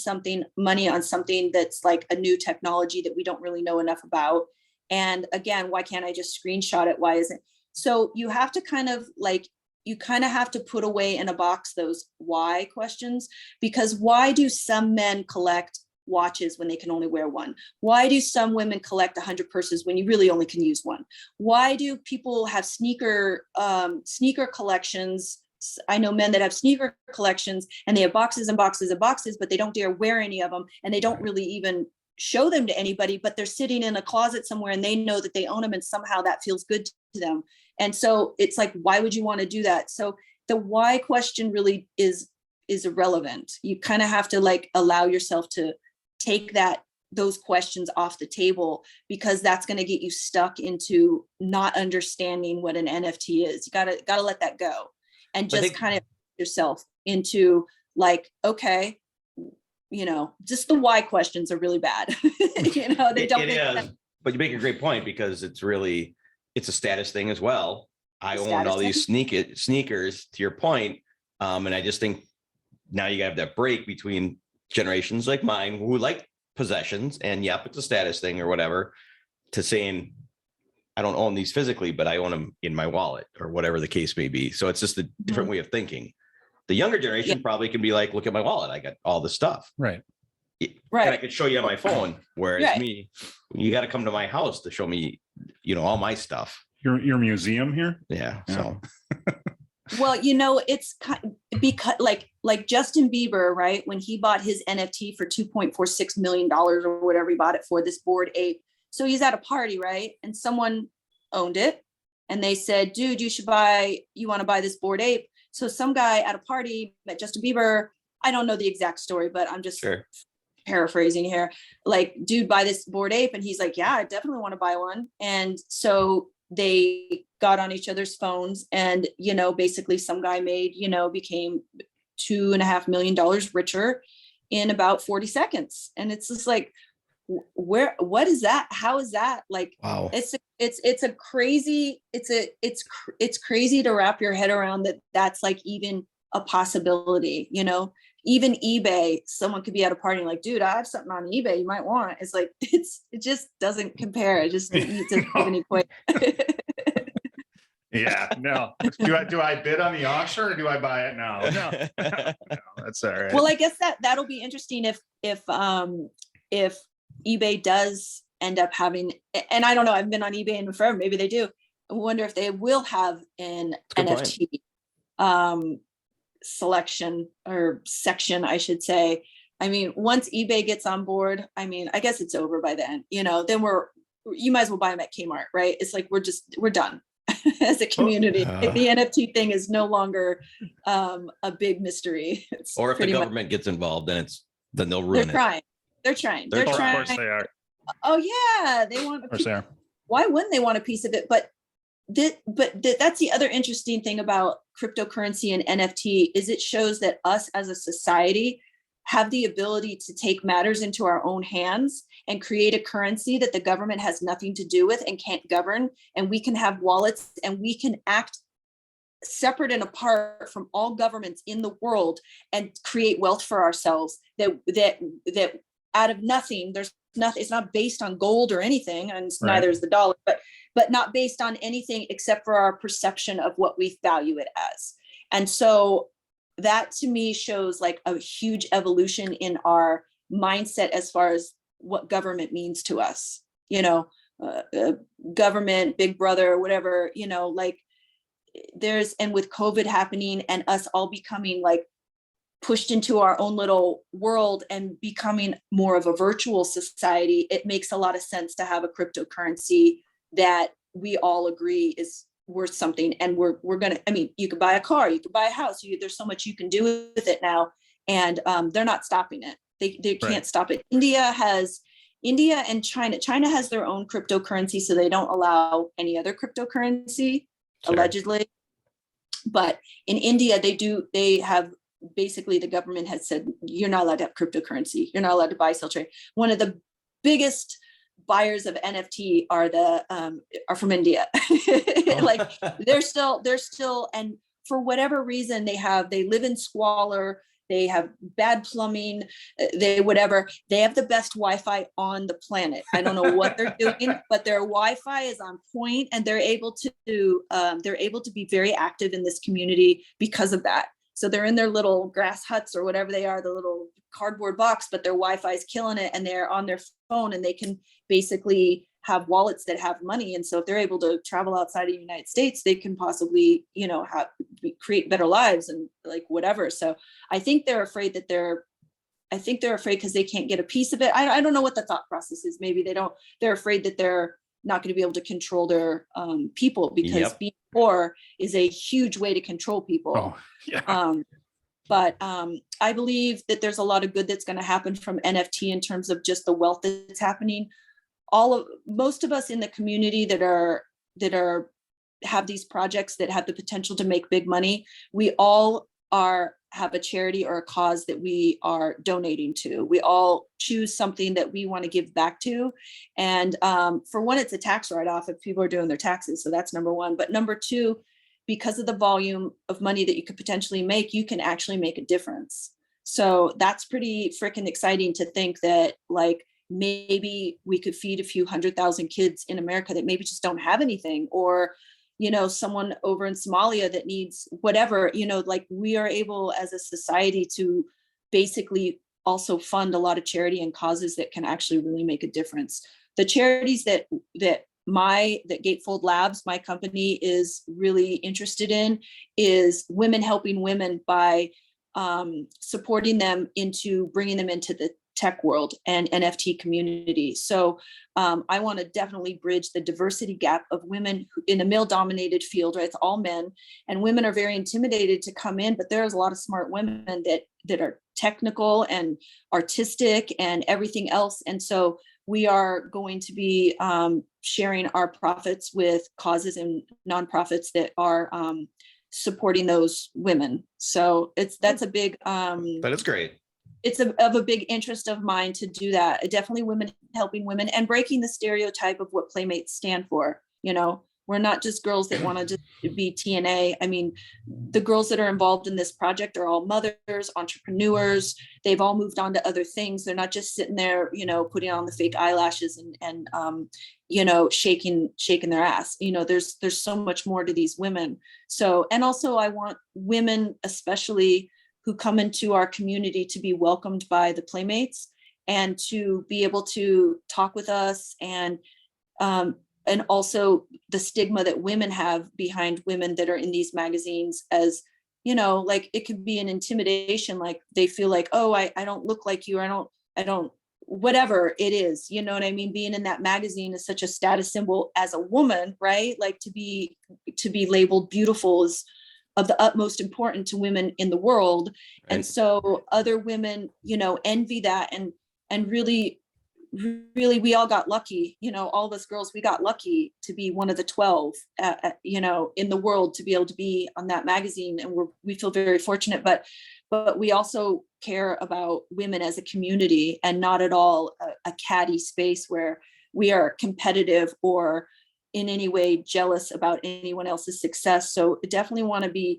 money on something that's like a new technology that we don't really know enough about? And again, why can't I just screenshot it? Why isn't? So you have to kind of have to put away in a box those why questions, because why do some men collect watches when they can only wear one? Why do some women collect 100 purses when you really only can use one? Why do people have sneaker collections? I know men that have sneaker collections and they have boxes and boxes and boxes, but they don't dare wear any of them and they don't really even show them to anybody, but they're sitting in a closet somewhere and they know that they own them and somehow that feels good to them. And so it's like, why would you want to do that? So the why question really is irrelevant. You kind of have to allow yourself to take those questions off the table, because that's going to get you stuck into not understanding what an NFT is. You gotta let that go and just kind of yourself into okay, just the why questions are really bad. They don't make sense. But you make a great point, because it's a status thing as well. I own all these sneakers, to your point. And I just think now you have that break between generations like mine who like possessions and it's a status thing or whatever, to saying, I don't own these physically, but I own them in my wallet or whatever the case may be. So it's just a different way of thinking. The younger generation probably can be like, look at my wallet. I got all this stuff. Right. Right. And I could show you on my phone. Whereas me, you got to come to my house to show me, all my stuff. Your museum here. Yeah. So. Well, it's because like Justin Bieber, right? When he bought his NFT for $2.46 million or whatever he bought it for, this Bored Ape. So he's at a party, right? And someone owned it and they said, dude, you want to buy this Bored Ape? So some guy at a party met Justin Bieber. I don't know the exact story, but I'm just paraphrasing here. Like, dude, buy this Bored Ape. And he's like, yeah, I definitely want to buy one. And so they got on each other's phones and, basically some guy became $2.5 million richer in about 40 seconds. And it's just like, what is that? How is that? Like, wow. It's crazy to wrap your head around that. That's like even a possibility, even eBay, someone could be at a party like, dude, I have something on eBay you might want. It's like, it just doesn't compare. It just doesn't even equate. Yeah, no. Do I bid on the auction or do I buy it now? No, that's all right. Well, I guess that'll be interesting if eBay does end up having, and I don't know, I've been on eBay and forever, maybe they do. I wonder if they will have an NFT selection or section, I should say. I mean, once eBay gets on board, I mean, I guess it's over by then, then you might as well buy them at Kmart, right? It's like, we're done as a community. Like, the NFT thing is no longer a big mystery. Or if the government gets involved, then they'll ruin it. They're trying. Of course they are. Oh yeah, they want. Of course they are. Why wouldn't they want a piece of it? But that's the other interesting thing about cryptocurrency and NFT is it shows that us as a society have the ability to take matters into our own hands and create a currency that the government has nothing to do with and can't govern. And we can have wallets and we can act separate and apart from all governments in the world and create wealth for ourselves that out of nothing. There's nothing, it's not based on gold or anything, and neither is the dollar, but not based on anything except for our perception of what we value it as. And so that to me shows like a huge evolution in our mindset as far as what government means to us, government, big brother, whatever, like and with COVID happening and us all becoming like pushed into our own little world and becoming more of a virtual society, it makes a lot of sense to have a cryptocurrency that we all agree is worth something. And we're going to, I mean, you could buy a car, you could buy a house, there's so much you can do with it now. And they're not stopping it. They can't stop it. India and China has their own cryptocurrency, so they don't allow any other cryptocurrency, allegedly. But in India, they have, basically the government has said, you're not allowed to have cryptocurrency. You're not allowed to buy, sell, trade. One of the biggest buyers of NFT are from India. Like they're still, and for whatever reason they live in squalor. They have bad plumbing, they have the best Wi-Fi on the planet. I don't know what they're doing, but their Wi-Fi is on point and they're able to be very active in this community because of that. So they're in their little grass huts or whatever they are, the little cardboard box, but their Wi-Fi is killing it and they're on their phone and they can basically have wallets that have money. And so if they're able to travel outside of the United States, they can possibly, create better lives and like whatever. So I think they're afraid because they can't get a piece of it. I don't know what the thought process is. Maybe they're afraid that they're not going to be able to control their people, because being poor is a huge way to control people. Oh, yeah. But I believe that there's a lot of good that's going to happen from NFT in terms of just the wealth that's happening. Most of us in the community that have these projects that have the potential to make big money, we all have a charity or a cause that we are donating to. We all choose something that we want to give back to. And for one, it's a tax write-off if people are doing their taxes. So that's number one. But number two, because of the volume of money that you could potentially make, you can actually make a difference. So that's pretty freaking exciting to think that, like, maybe we could feed a few 100,000 kids in America that maybe just don't have anything, or, you know, someone over in Somalia that needs whatever, you know, like we are able as a society to basically also fund a lot of charity and causes that can actually really make a difference. The charities that Gatefold Labs, my company, is really interested in is women helping women by supporting them into bringing them into the tech world and NFT community. So I want to definitely bridge the diversity gap of women in a male dominated field, right? It's all men, and women are very intimidated to come in, but there's a lot of smart women that are technical and artistic and everything else. And so we are going to be sharing our profits with causes and nonprofits that are supporting those women. So that's a big That is great. It's of a big interest of mine to do that. Definitely women helping women and breaking the stereotype of what Playmates stand for. You know, we're not just girls that want to just be TNA. I mean, the girls that are involved in this project are all mothers, entrepreneurs. They've all moved on to other things. They're not just sitting there, you know, putting on the fake eyelashes and you know, shaking their ass. You know, there's so much more to these women. So, and also I want women, especially who come into our community, to be welcomed by the Playmates and to be able to talk with us, and also the stigma that women have behind women that are in these magazines, as, you know, like it could be an intimidation, like they feel like, oh, I don't look like you, I don't, whatever it is, you know what I mean? Being in that magazine is such a status symbol as a woman, right? Like to be labeled beautiful is of the utmost importance to women in the world. Right. And so other women, you know, envy that, and really we all got lucky, you know, all of us girls, we got lucky to be one of the 12 you know, in the world, to be able to be on that magazine, and we feel very fortunate, but we also care about women as a community, and not at all a catty space where we are competitive or in any way jealous about anyone else's success. So I definitely want to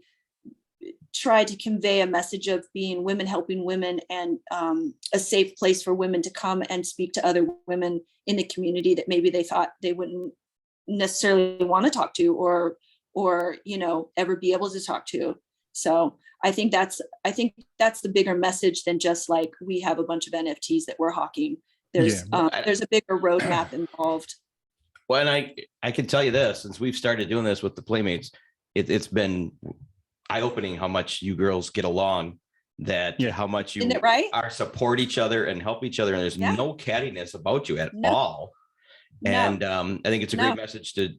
try to convey a message of being women helping women, and a safe place for women to come and speak to other women in the community that maybe they thought they wouldn't necessarily want to talk to, or you know, ever be able to talk to. So I think that's the bigger message than just like we have a bunch of NFTs that we're hawking. There's a bigger roadmap involved. Well, and I can tell you this, since we've started doing this with the Playmates, it's been eye-opening how much you girls get along, how much you are support each other and help each other. And there's no cattiness about you at all. And I think it's a great message to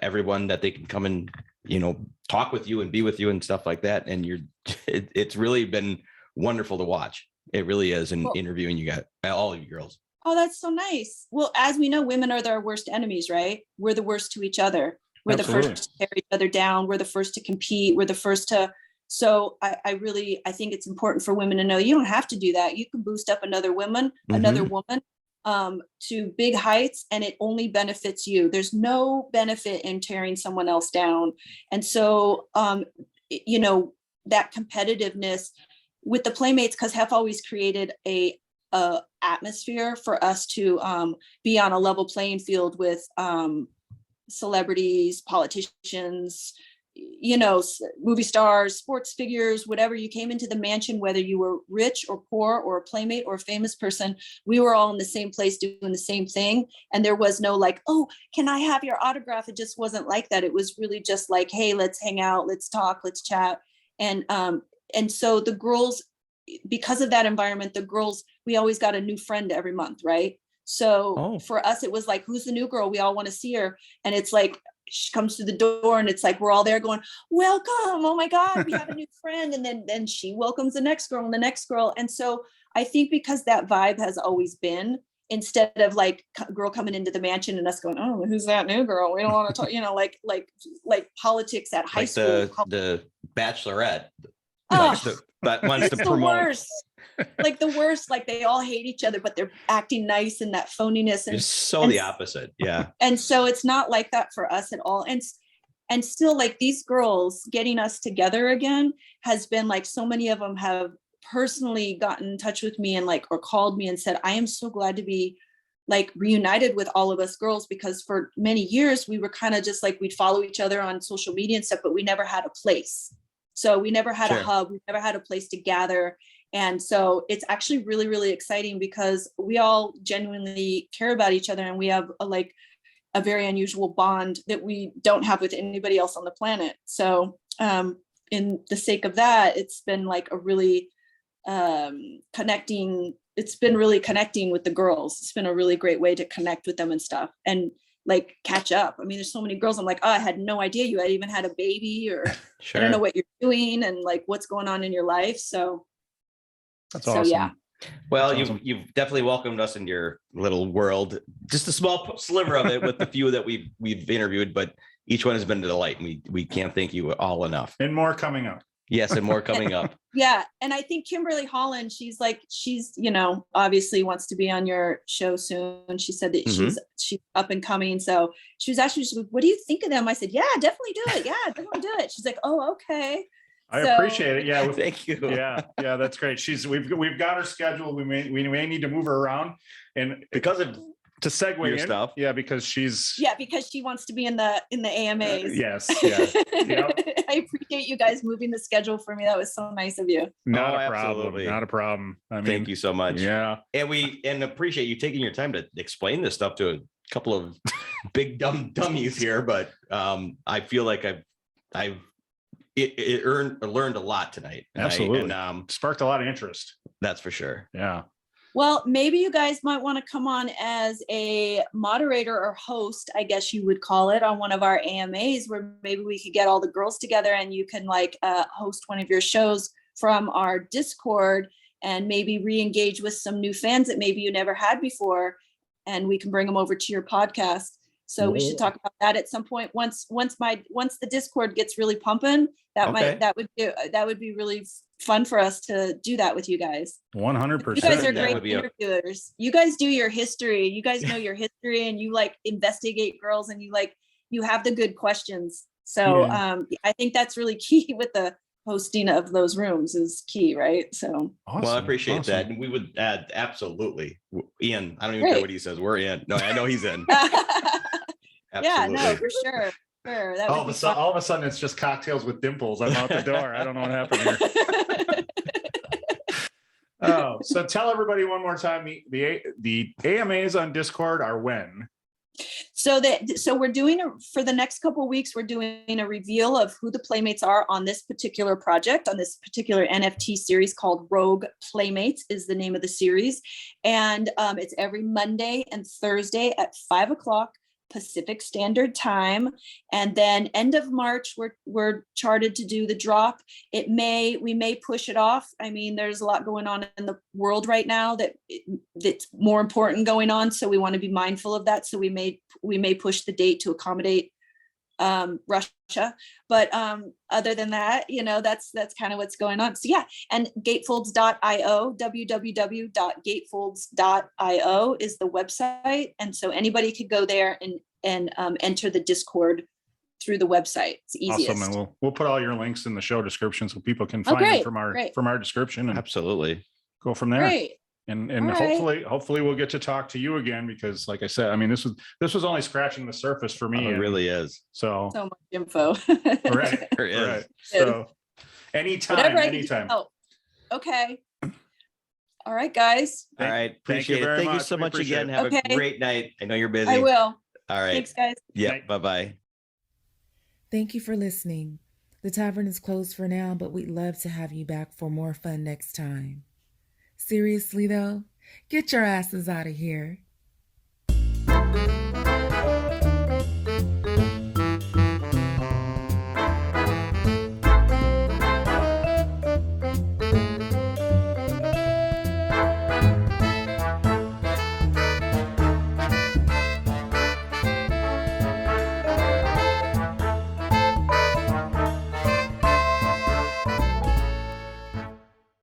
everyone that they can come and, you know, talk with you and be with you and stuff like that. And it's really been wonderful to watch. It really is. And interviewing you guys, all of you girls. Oh, that's so nice. Well, as we know, women are their worst enemies, right? We're the worst to each other. We're Absolutely. the first to tear each other down. We're the first to compete. We're the first to. So I think it's important for women to know you don't have to do that. You can boost up another woman to big heights, and it only benefits you. There's no benefit in tearing someone else down. And so, you know, that competitiveness with the Playmates, because Hef always created a atmosphere for us to be on a level playing field with celebrities, politicians, you know, movie stars, sports figures, whatever. You came into the mansion, whether you were rich or poor or a Playmate or a famous person, we were all in the same place doing the same thing. And there was no like, oh, can I have your autograph? It just wasn't like that. It was really just like, hey, let's hang out, let's talk, let's chat. And so the girls, because of that environment, the girls, we always got a new friend every month, right? So for us, it was like, who's the new girl? We all want to see her. And it's like, she comes through the door and it's like, we're all there going, welcome. Oh my God, we have a new friend. And then she welcomes the next girl and the next girl. And so I think because that vibe has always been, instead of like girl coming into the mansion and us going, oh, who's that new girl? We don't want to talk, you know, like politics at high school. The Bachelorette. That wants to promote. Like the worst, like they all hate each other, but they're acting nice, and that phoniness. And it's so the opposite. Yeah. And so it's not like that for us at all. And still, like, these girls getting us together again has been like, so many of them have personally gotten in touch with me and like, or called me and said, I am so glad to be like reunited with all of us girls, because for many years we were kind of just like, we'd follow each other on social media and stuff, but we never had a place. So we never had a hub. We never had a place to gather. And so it's actually really, really exciting because we all genuinely care about each other, and we have a very unusual bond that we don't have with anybody else on the planet. So in the sake of that, it's been like a really connecting with the girls. It's been a really great way to connect with them and stuff, and like catch up. I mean, there's so many girls I'm like, oh, I had no idea you had even had a baby, or I don't know what you're doing and like what's going on in your life. So that's awesome. So yeah. Well, you've definitely welcomed us in your little world. Just a small sliver of it with the few that we've interviewed, but each one has been a delight. And we can't thank you all enough. And more coming up. Yes, and more coming up. Yeah, and I think Kimberly Holland, she's obviously wants to be on your show soon. She said that she's up and coming. So she was actually, what do you think of them? I said, yeah, definitely do it. Yeah, definitely do it. She's like, oh, okay. I appreciate it. Yeah. Thank you. Yeah. That's great. We've got her scheduled. We may need to move her around, and because of to segue your in, stuff. Yeah, because she wants to be in the AMAs. Yes. Yeah. Yep. I appreciate you guys moving the schedule for me. That was so nice of you. Not a absolutely. problem. Not a problem. I mean, thank you so much. Yeah. And appreciate you taking your time to explain this stuff to a couple of big dummies here. But I feel like I've learned a lot tonight. Absolutely. And sparked a lot of interest. That's for sure. Yeah. Well, maybe you guys might want to come on as a moderator or host, I guess you would call it, on one of our AMAs, where maybe we could get all the girls together and you can host one of your shows from our Discord, and maybe re-engage with some new fans that maybe you never had before, and we can bring them over to your podcast. So we should talk about that at some point. Once the Discord gets really pumping, that would be really fun for us to do that with you guys. 100%. You guys are great interviewers. You guys do your history. You guys know your history, and you investigate girls, and you have the good questions. So I think that's really key with the hosting of those rooms is key, right? So awesome. Well, I appreciate that. And we would add absolutely. Ian, I don't even care what he says. We're in. No, I know he's in. Yeah, no, for sure. All of a sudden it's just cocktails with dimples. I'm out the door. I don't know what happened here. Oh, so tell everybody one more time, the AMAs on Discord are when? So we're doing for the next couple of weeks, we're doing a reveal of who the Playmates are on this particular project, on this particular NFT series called Rogue Playmates is the name of the series. And it's every Monday and Thursday at 5:00 Pacific Standard Time. And then end of March, we're charted to do the drop. We may push it off. I mean, there's a lot going on in the world right now that's more important going on. So we want to be mindful of that. So we may push the date to accommodate Russia. But other than that, that's kind of what's going on. So yeah, and gatefolds.io, www.gatefolds.io is the website. And so anybody could go there and enter the Discord through the website. It's easiest. Awesome. And we'll put all your links in the show description so people can find it from our description, and absolutely go from there. Great. And hopefully we'll get to talk to you again, because like I said, I mean, this was only scratching the surface for me. It really is. So much info. Right. Right. So anytime. Okay. All right, guys. All right. Thank you Appreciate it. very Thank you much. so We much appreciate again. it. Have Okay. a great night. I know you're busy. I will. All right. Thanks, guys. Yeah. Bye-bye. Thank you for listening. The tavern is closed for now, but we'd love to have you back for more fun next time. Seriously though, get your asses out of here.